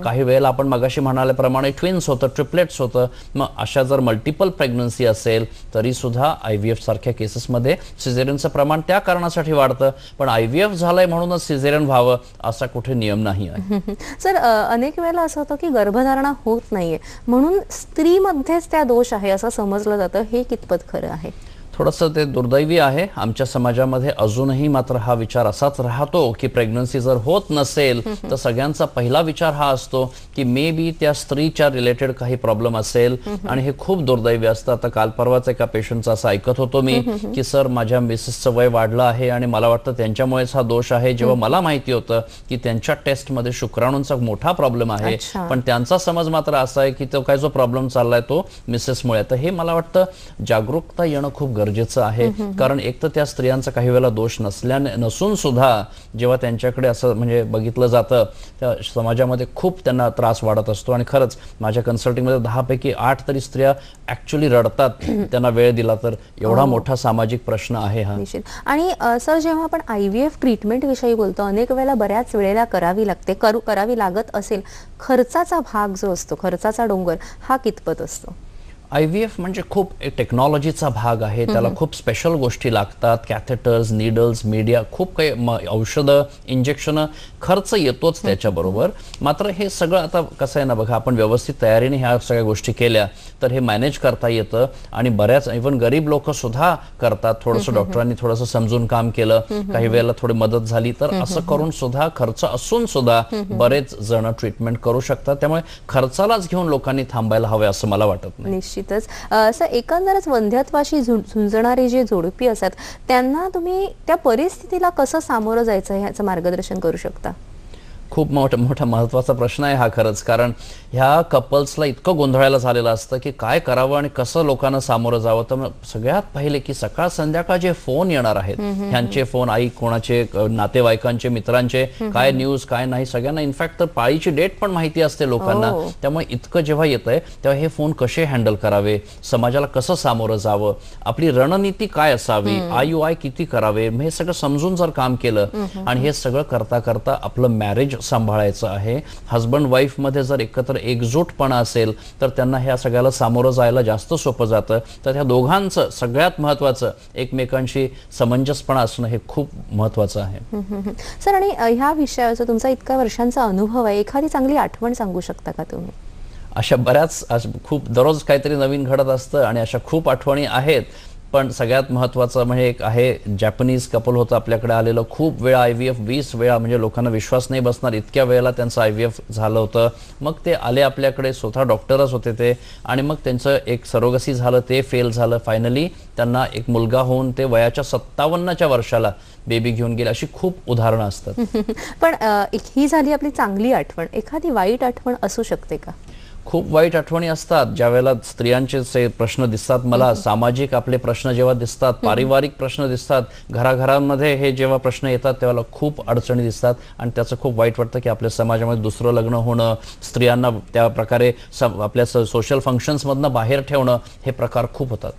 काही वेळेला आपण मगाशी म्हणाल्याप्रमाणे ट्विन्स होतं, ट्रिपलेट्स होतं. मग अशा जर मल्टिपल प्रेग्नन्सी असेल तरी सुद्धा IVF सारख्या केसेसमध्ये सिझेरियनचं प्रमाण त्या कारणासाठी वाढतं. पण IVF झालंय म्हणूनच सिझेरियन व्हावं असा कुठे नियम नाही आहे. सर, अनेक वेळेला असं होतं की गर्भधारणा होत नाहीये म्हणून स्त्रीमध्येच त्या दोष आहे असं समजलं जातं, हे कितपत खरं आहे? थोडंसं ते दुर्दैवी आहे. आमच्या समाजामध्ये अजूनही मात्र हा विचार असाच राहतो की प्रेग्नन्सी जर होत नसेल तर सगळ्यांचा पहिला विचार हा असतो की मे बी त्या स्त्रीच्या रिलेटेड काही प्रॉब्लेम असेल, आणि हे खूप दुर्दैवी असतं. आता काल परवाच एका पेशंटचं असं ऐकत होतो मी की सर माझ्या मिसेसचं वय वाढलं आहे आणि मला वाटतं त्यांच्यामुळेच हा दोष आहे, जेव्हा मला माहिती होतं की त्यांच्या टेस्टमध्ये शुक्राणूंचा मोठा प्रॉब्लेम आहे. पण त्यांचा समज मात्र असा आहे की तो काय जो प्रॉब्लेम चाललाय तो मिसेसमुळे. तर हे मला वाटतं जागरूकता येणं खूप गरजेचं आहे. कारण एक तर त्या स्त्रियांचा काही वेळेला दोष नसून सुद्धा जेव्हा त्यांच्याकडे असं म्हणजे बघितलं जातं त्या समाजामध्ये खूप त्यांना त्रास वाढत असतो. आणि खरंच माझ्या कन्सल्टिंगमध्ये 10 पैकी 8 तरी स्त्रिया ऍक्च्युअली रडतात त्यांना वेळ दिला तर. एवढा मोठा सामाजिक प्रश्न आहे हा. आणि सर, जेव्हा आपण IVF ट्रीटमेंट विषयी बोलतो, अनेक वेळेला बऱ्याच वेळेला करावी लागत असेल, खर्चाचा भाग जो असतो, खर्चाचा डोंगर, हा कितपत असतो? IVF म्हणजे खूप टेक्नॉलॉजीचा भाग आहे. त्याला खूप स्पेशल गोष्टी लागतात, कॅथेटर्स, नीडल्स, मीडिया, खूप काही औषधं, इंजेक्शन, खर्च येतोच त्याच्याबरोबर. मात्र हे सगळं आता कसं आहे ना बघा, आपण व्यवस्थित तयारीने ह्या सगळ्या गोष्टी केल्या तर हे मॅनेज करता येतं. आणि बऱ्याच इव्हन गरीब लोक सुद्धा करतात. थोडंसं डॉक्टरांनी थोडंसं समजून काम केलं, काही वेळेला थोडी मदत झाली तर असं करून सुद्धा, खर्च असून सुद्धा बरेच जण ट्रीटमेंट करू शकतात. त्यामुळे खर्चालाच घेऊन लोकांनी थांबायला हवे असं मला वाटत नाही. निश्चितच. सर, एकंदरच वंध्यत्वाशी झुंजणारी जे जोडपी असतात त्यांना तुम्ही त्या परिस्थितीला कसं सामोरं जायचं ह्याचं मार्गदर्शन करू शकता? खूप मोठा महत्त्वाचा प्रश्न आहे हा खरंच. कारण ह्या कपल्सला इतकं गोंधळायला झालेलं असतं की काय करावं आणि कसं लोकांना सामोरं जावं. तर सगळ्यात पहिले की सकाळ संध्याकाळ जे फोन येणार आहेत, ह्यांचे फोन, आई कोणाचे, नातेवाईकांचे, मित्रांचे, काय न्यूज काय नाही, सगळ्यांना इनफॅक्ट तर पाळीची डेट पण माहिती असते लोकांना. त्यामुळे इतकं जेव्हा येतंय तेव्हा हे फोन कसे हँडल करावे, समाजाला कसं सामोरं जावं, आपली रणनीती काय असावी, IUI किती करावे, हे सगळं समजून जर काम केलं आणि हे सगळं करता करता आपलं मॅरेज सांभाळायचं आहे. हजबंड वाईफ मध्ये जर एकत्र एकजूटपणा असेल तर त्यांना ह्या सगळ्याला सामोरं जायला जास्त सोपं जातं. तर त्या दोघांचं सगळ्यात महत्त्वाचं एकमेकांशी समंजसपणा असणं हे खूप महत्त्वाचं आहे. सर, आणि ह्या विषयाचा तुमचा इतका वर्षांचा अनुभव आहे, एखादी चांगली आठवण सांगू शकता का तुम्ही? अशा बऱ्याच खूप दररोज काहीतरी नवीन घडत असतं आणि अशा खूप आठवणी आहेत. पण सगळ्यात महत्त्वाचं म्हणजे एक आहे, जॅपनीज कपल होतं आपल्याकडे आलेलं, खूप वेळा IVF 20 वेळा, म्हणजे लोकांना विश्वास नाही बसणार इतक्या वेळेला त्यांचं IVF झालं होतं. मग ते आले आपल्याकडे, स्वतः डॉक्टरच होते ते, आणि मग त्यांचं एक सरोगसी झालं, ते फेल झालं. फायनली त्यांना एक मुलगा होऊन ते वयाच्या 57च्या वर्षाला बेबी घेऊन गेले. अशी खूप उदाहरणं असतात. पण ही झाली आपली चांगली आठवण, एखादी वाईट आठवण असू शकते का? खूप वाईट आठवणी असतात. ज्या वेळेला स्त्रियांचे प्रश्न दिसतात मला, सामाजिक आपले प्रश्न जेव्हा दिसतात, पारिवारिक प्रश्न दिसतात, घराघरांमध्ये हे जेव्हा प्रश्न येतात तेव्हा खूप अडचणी दिसतात. आणि त्याचं खूप वाईट वाटतं की आपल्या समाजामध्ये दुसरं लग्न होणं, स्त्रियांना त्या प्रकारे आपल्या सोशल फंक्शन्समधनं बाहेर ठेवणं, हे प्रकार खूप होतात.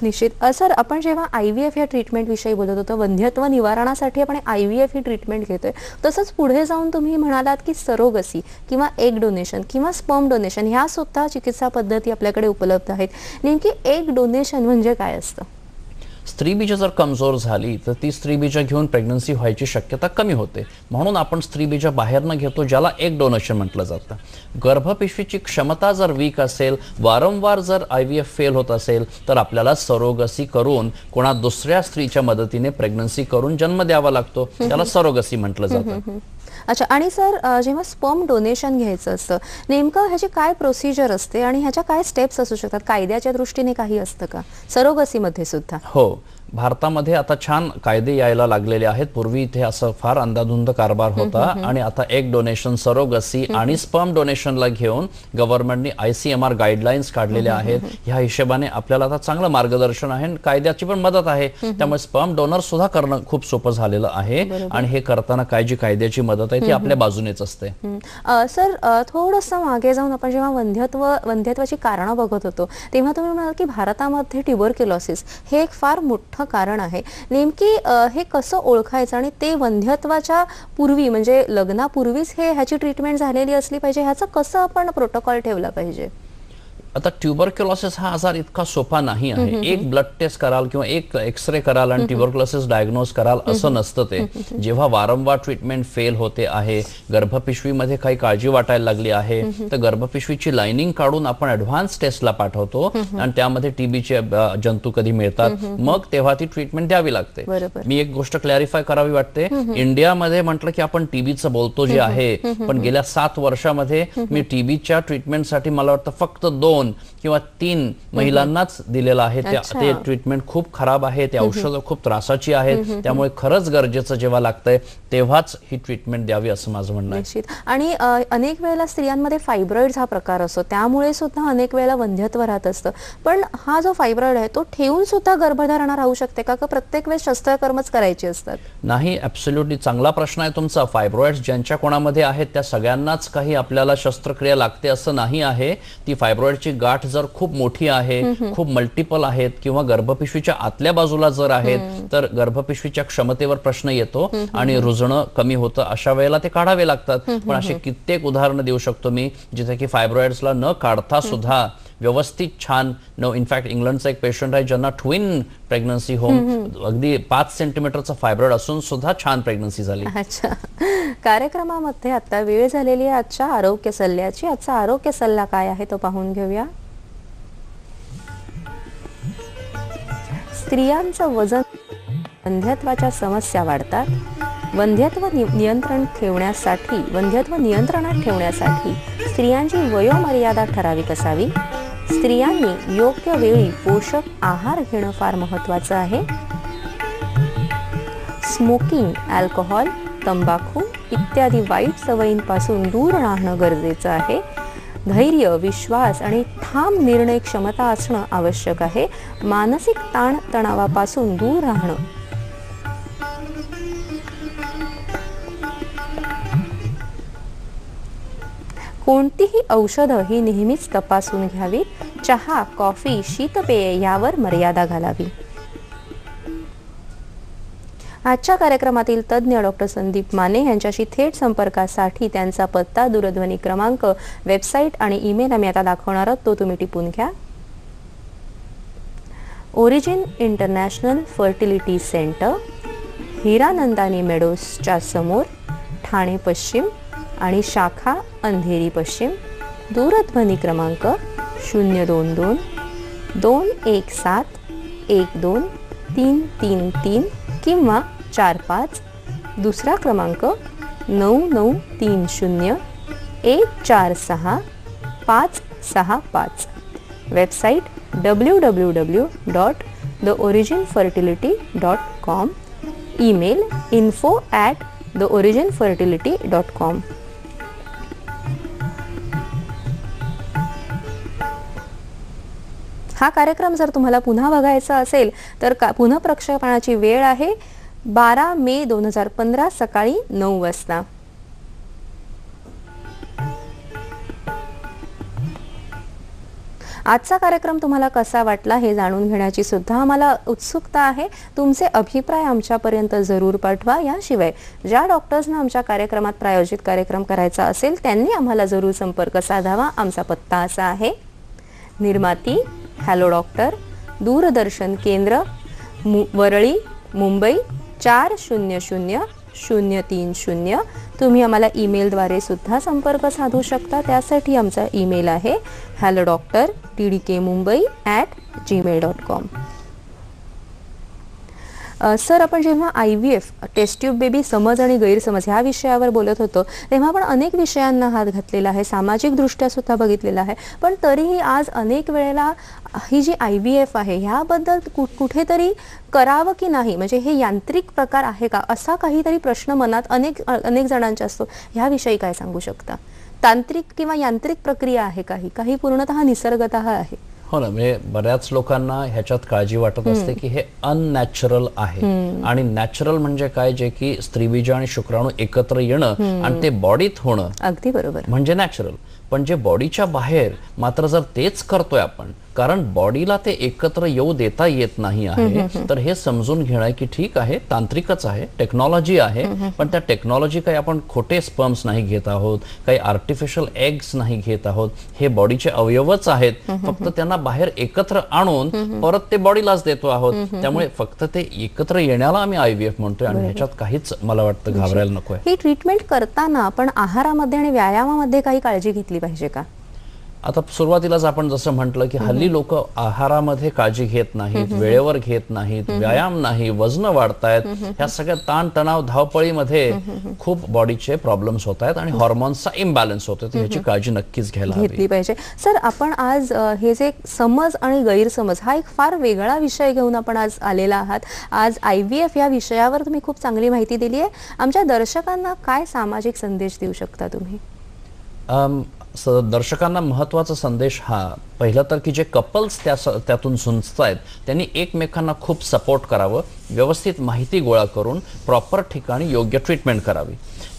निश्चित. सर, आपण जेव्हा IVF या ट्रीटमेंट विषयी बोलत होतो, वंध्यत्व निवारणासाठी आपण IVF ही ट्रीटमेंट घेतोय, तसंच पुढे जाऊन तुम्ही म्हणालात की सरोगसी किंवा एग डोनेशन किंवा स्पर्म डोनेशन ह्या सुद्धा चिकित्सा पद्धती आपल्याकडे उपलब्ध आहेत. नेमकी एग डोनेशन म्हणजे काय असतं? स्त्रीबीजं जर कमजोर झाली तर ती स्त्रीबीजं घेऊन प्रेग्नन्सी व्हायची शक्यता कमी होते, म्हणून आपण स्त्रीबीजं बाहेरनं घेतो, ज्याला एग डोनेशन म्हटलं जातं. गर्भपिशवीची क्षमता जर वीक असेल, वारंवार जर IVF फेल होत असेल, तर आपल्याला सरोगसी करून कोणा दुसऱ्या स्त्रीच्या मदतीने प्रेग्नन्सी करून जन्म द्यावा लागतो, त्याला सरोगसी म्हटलं जातं. अच्छा, आणि सर जेव्हा स्पर्म डोनेशन घ्यायचं असतं, नेमकं ह्याची काय प्रोसिजर असते आणि ह्याच्या काय स्टेप्स असू शकतात? कायद्याच्या दृष्टीने काही असतं का सरोगसीमध्ये सुद्धा? हो, भारतामध्ये आता छान कायदे यायला लागलेले आहेत. पूर्वी इथे असं फार अंधाधुंद कारभार होता आणि आता एग डोनेशन, सरोगसी आणि स्पर्म डोनेशनला घेऊन गव्हर्नमेंटने ICMR गाईडलाईन्स काढलेल्या आहेत. ह्या हिशोबाने आपल्याला आता चांगलं मार्गदर्शन आहे, कायद्याची पण मदत आहे. त्यामुळे स्पर्म डोनर सुद्धा करणं खूप सोपं झालेलं आहे आणि हे करताना काय जी कायद्याची मदत आहे ती आपल्या बाजूनेच असते. सर थोडंसं मागे जाऊन आपण जेव्हा वंध्यत्वाची कारणं बघत होतो, तेव्हा तुम्ही म्हणाल की भारतामध्ये ट्युबरक्युलोसिस हे एक फार मोठं कारण आहे. नेमकी हे कसं ओळखायचं आणि ते वंध्यत्वाच्या पूर्वी म्हणजे लग्नापूर्वीच ह्याची ट्रीटमेंट झालेली असली पाहिजे, ह्याचं कसं आपण प्रोटोकॉल ठेवला पाहिजे? आता ट्युबरक्युलोसिस हा आजार इतका सोपा नाही आहे. एक ब्लड टेस्ट कराल किंवा एक एक्सरे कराल आणि ट्युबरक्युलोसिस डायग्नोज कराल असं नसतं ते. जेव्हा वारंवार ट्रीटमेंट फेल होते आहे, गर्भपिशवीमध्ये काही काळजी वाटायला लागली आहे, तर गर्भपिशवीची लाइनिंग काढून आपण ऍडव्हान्स टेस्टला पाठवतो आणि त्यामध्ये TBचे जंतू कधी मिळतात, मग तेव्हा ती ट्रीटमेंट द्यावी लागते. मी एक गोष्ट क्लॅरिफाय करावी वाटते. इंडियामध्ये म्हटलं की आपण TBचं बोलतो जे आहे, पण गेल्या 7 वर्षामध्ये मी TBच्या ट्रीटमेंटसाठी मला वाटतं फक्त 2 किंवा 3 महिलांनाच दिलेला आहे. ते ट्रीटमेंट खूप खराब आहे, ते औषधं खूप त्रासाची आहेत. त्यामुळे खरंच गरजेचं जेव्हा लागतंय तेव्हाच ही ट्रीटमेंट द्यावी असं माझं म्हणणं आहे. आणि अनेक वेळेला स्त्रियांमध्ये फायब्रॉइड्स हा प्रकार असतो, त्यामुळे सुद्धा अनेक वेळेला वंध्यत्व राहत असतं. पण हा जो फायब्रॉइड आहे तो ठेवून सुद्धा गर्भधारणा राहू शकते का? प्रत्येक वेळेस शस्त्रकर्मच करायची असतात? नाही, ऍब्सोल्युटली चांगला प्रश्न आहे तुमचा. फायब्रॉइड्स ज्यांच्या कोणामध्ये आहेत त्या सगळ्यांनाच काही आपल्याला शस्त्रक्रिया लागते असं नाही आहे. ती फायब्रॉइडची गाठ जर खूप मोठी आहे, खूप मल्टिपल आहेत किंवा गर्भपिशवीच्या आतल्या बाजूला जर आहेत, तर गर्भपिशवीच्या क्षमतेवर प्रश्न येतो आणि रुजणं कमी होतं. अशा वेळेला ते काढावे लागतात. पण असे कित्येक उदाहरणं देऊ शकतो मी जिथे की फायब्रॉइड्सला न काढता सुद्धा व्यवस्थित छान इनफॅक्ट इंग्लंडचा एक पेशंट आहे ज्यांना ट्विन प्रेग्नन्सी होऊन अगदी 5 सेंटीमीटरचा फायब्रॉइड असून सुद्धा छान प्रेग्नन्सी झाली. अच्छा, कार्यक्रमामध्ये आता वेळ झालेली आहे आजच्या आरोग्य सल्ल्याची. आजचा आरोग्य सल्ला काय आहे तो पाहून घेऊया. स्त्रियांचं वजन, वंध्यत्वाच्या समस्या वाढतात. वंध्यत्व नियंत्रणात ठेवण्यासाठी स्त्रियांची वयोमर्यादा ठराविक असावी. स्त्रियांनी योग्य वेळी पोषक आहार घेणं फार महत्त्वाचं आहे. स्मोकिंग, अल्कोहोल, तंबाखू इत्यादी वाईट सवयींपासून दूर राहणं गरजेचं आहे. धैर्य, विश्वास आणि ठाम निर्णय क्षमता असणं आवश्यक आहे. मानसिक ताण तणावापासून दूर राहणं. कोणतीही औषधं ही नेहमीच तपासून घ्यावी. चहा, कॉफी, शीतपेय यावर मर्यादा घालावी. आजच्या कार्यक्रमातील तज्ज्ञ डॉक्टर संदीप माने यांच्याशी थेट संपर्कासाठी त्यांचा पत्ता, दूरध्वनी क्रमांक, वेबसाईट आणि ईमेल आम्ही आता दाखवणार आहोत, तो तुम्ही टिपून घ्या. Origin international fertility centre, Hiranandani मेडोजच्या समोर, ठाणे पश्चिम आणि शाखा अंधेरी पश्चिम. दूरध्वनी क्रमांक 022 217 12333 किंवा 45. दुसरा क्रमांक 9930 146 565. Website www.theoriginfertility.com. Email info@theoriginfertility.com. हा कार्यक्रम जर तुम्हाला पुन्हा बघायचा असेल तर पुन्हा प्रक्षेपणाची वेळ आहे 12 मे 2015 सकाळी 9 वाजता. आजचा कार्यक्रम तुम्हाला कसा वाटला हे जाणून घेण्याची सुद्धा आम्हाला उत्सुकता आहे. तुमचे अभिप्राय आमच्यापर्यंत जरूर पाठवा. याशिवाय ज्या डॉक्टर्सना आमच्या कार्यक्रमात प्रायोजित कार्यक्रम करायचा असेल त्यांनी आम्हाला जरूर संपर्क साधावा. आमचा पत्ता असा आहे: निर्माती हॅलो डॉक्टर, दूरदर्शन केंद्र, वरळी मुंबई 400030. तुम्ही आम्हाला ईमेलद्वारे सुद्धा संपर्क साधू शकता. त्यासाठी आमचा ईमेल आहे hellodoctor@tdkmumbai@gmail.com. सर, आपण जेव्हा IVF टेस्ट ट्यूब बेबी समज आणि गैरसमज ह्या विषयावर बोलत होतो तेव्हा आपण अनेक विषयांना हात घातलेला आहे, सामाजिक दृष्ट्या सुद्धा बघितलेला आहे, पण तरीही आज अनेक वेळेला ही जी IVF आहे ह्याबद्दल कुठेतरी करावं की नाही, म्हणजे हे यांत्रिक प्रकार आहे का, असा काहीतरी प्रश्न मनात अनेक जणांचा असतो. ह्याविषयी काय सांगू शकता? तांत्रिक किंवा यांत्रिक प्रक्रिया आहे काही पूर्णतः निसर्गतः आहे? हो ना, म्हणजे बऱ्याच लोकांना ह्याच्यात काळजी वाटत असते की हे अननॅचरल आहे. आणि नॅचरल म्हणजे काय, जे की स्त्रीबीज आणि शुक्राणू एकत्र येणं आणि ते बॉडीत होणं, अगदी बरोबर, म्हणजे नॅचरल. पण जे बॉडीच्या बाहेर मात्र जर तेच करतोय आपण, कारण बॉडीला ते एकत्र येऊ देता येत नाही आहे, तर हे समजून घेणं की ठीक आहे, तांत्रिकच आहे, टेक्नॉलॉजी आहे, पण त्या टेक्नॉलॉजी काही आपण खोटे स्पर्म्स नाही घेत आहोत, काही आर्टिफिशियल एग्स नाही घेत आहोत. हे बॉडीचे अवयवच आहेत, फक्त त्यांना बाहेर एकत्र आणून परत ते बॉडीलाच देतो आहोत. त्यामुळे फक्त ते एकत्र येण्याला आम्ही IVF म्हणतोय आणि ह्याच्यात काहीच मला वाटतं घाबरायला नकोय. ही ट्रीटमेंट करताना आपण आहारामध्ये आणि व्यायामामध्ये काही काळजी घेतली पाहिजे का? आता सुरुवातीलाच आपण जसं म्हटलं की हल्ली लोक आहारामध्ये काळजी घेत नाहीत, वेळेवर घेत नाहीत, व्यायाम नाही, वजन वाढतायत, ह्या सगळ्या ताणतणाव धावपळीमध्ये खूप बॉडीचे प्रॉब्लेम्स होत आहेत आणि हॉर्मोन्सचा इम्बॅलन्स होतो. ह्याची काळजी नक्कीच घ्यायला घेतली पाहिजे. सर, आपण आज हे जे समज आणि गैरसमज हा एक फार वेगळा विषय घेऊन आपण आज आलेला आहात. आज IVF या विषयावर तुम्ही खूप चांगली माहिती दिली आहे. आमच्या दर्शकांना काय सामाजिक संदेश देऊ शकता तुम्ही? दर्शकांना महत्त्वाचा संदेश हा पहिला तर की जे कपल्स त्यातून झुंजतायत त्यांनी एकमेकांना खूप सपोर्ट करावं, व्यवस्थित माहिती गोळा करून प्रॉपर ठिकाणी योग्य ट्रीटमेंट करावी.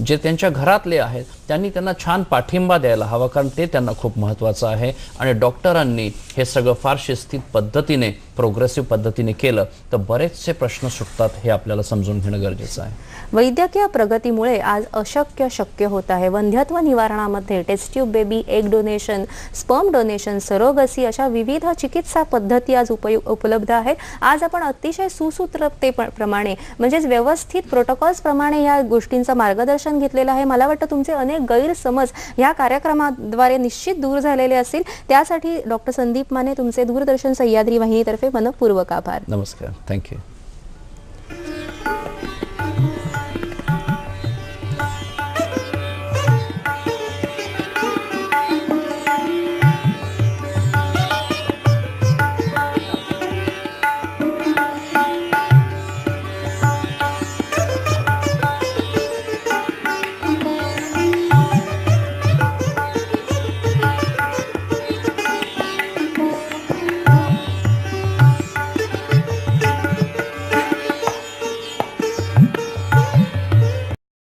जे त्यांच्या घरातले आहेत त्यांनी त्यांना छान पाठिंबा द्यायला हवा, कारण ते त्यांना खूप महत्त्वाचं आहे. आणि डॉक्टरांनी हे सगळं फार शिस्तीत पद्धतीने, प्रोग्रेसिव्ह पद्धतीने केलं तर बरेचसे प्रश्न सुटतात, हे आपल्याला समजून घेणं गरजेचं आहे. वैद्यकीय प्रगतीमुळे आज अशक्य शक्य होत आहे. वंध्यत्व निवारणामध्ये test tube baby, egg donation, sperm donation, surrogacy अशा विविध चिकित्सा पद्धती आज उपलब्ध आहेत. आज आपण अतिशय सुसूत्रतेप्रमाणे म्हणजेच व्यवस्थित प्रोटोकॉल्स प्रमाणे या गोष्टींचं मार्गदर्शन घेतलेलं आहे. मला वाटतं तुमचे अनेक गैरसमज या कार्यक्रमाद्वारे निश्चित दूर झालेले असतील. त्यासाठी डॉक्टर संदीप माने तुमचे दूरदर्शन सह्याद्री वाहिनीतर्फे मनपूर्वक आभार. नमस्कार, थँक्यू.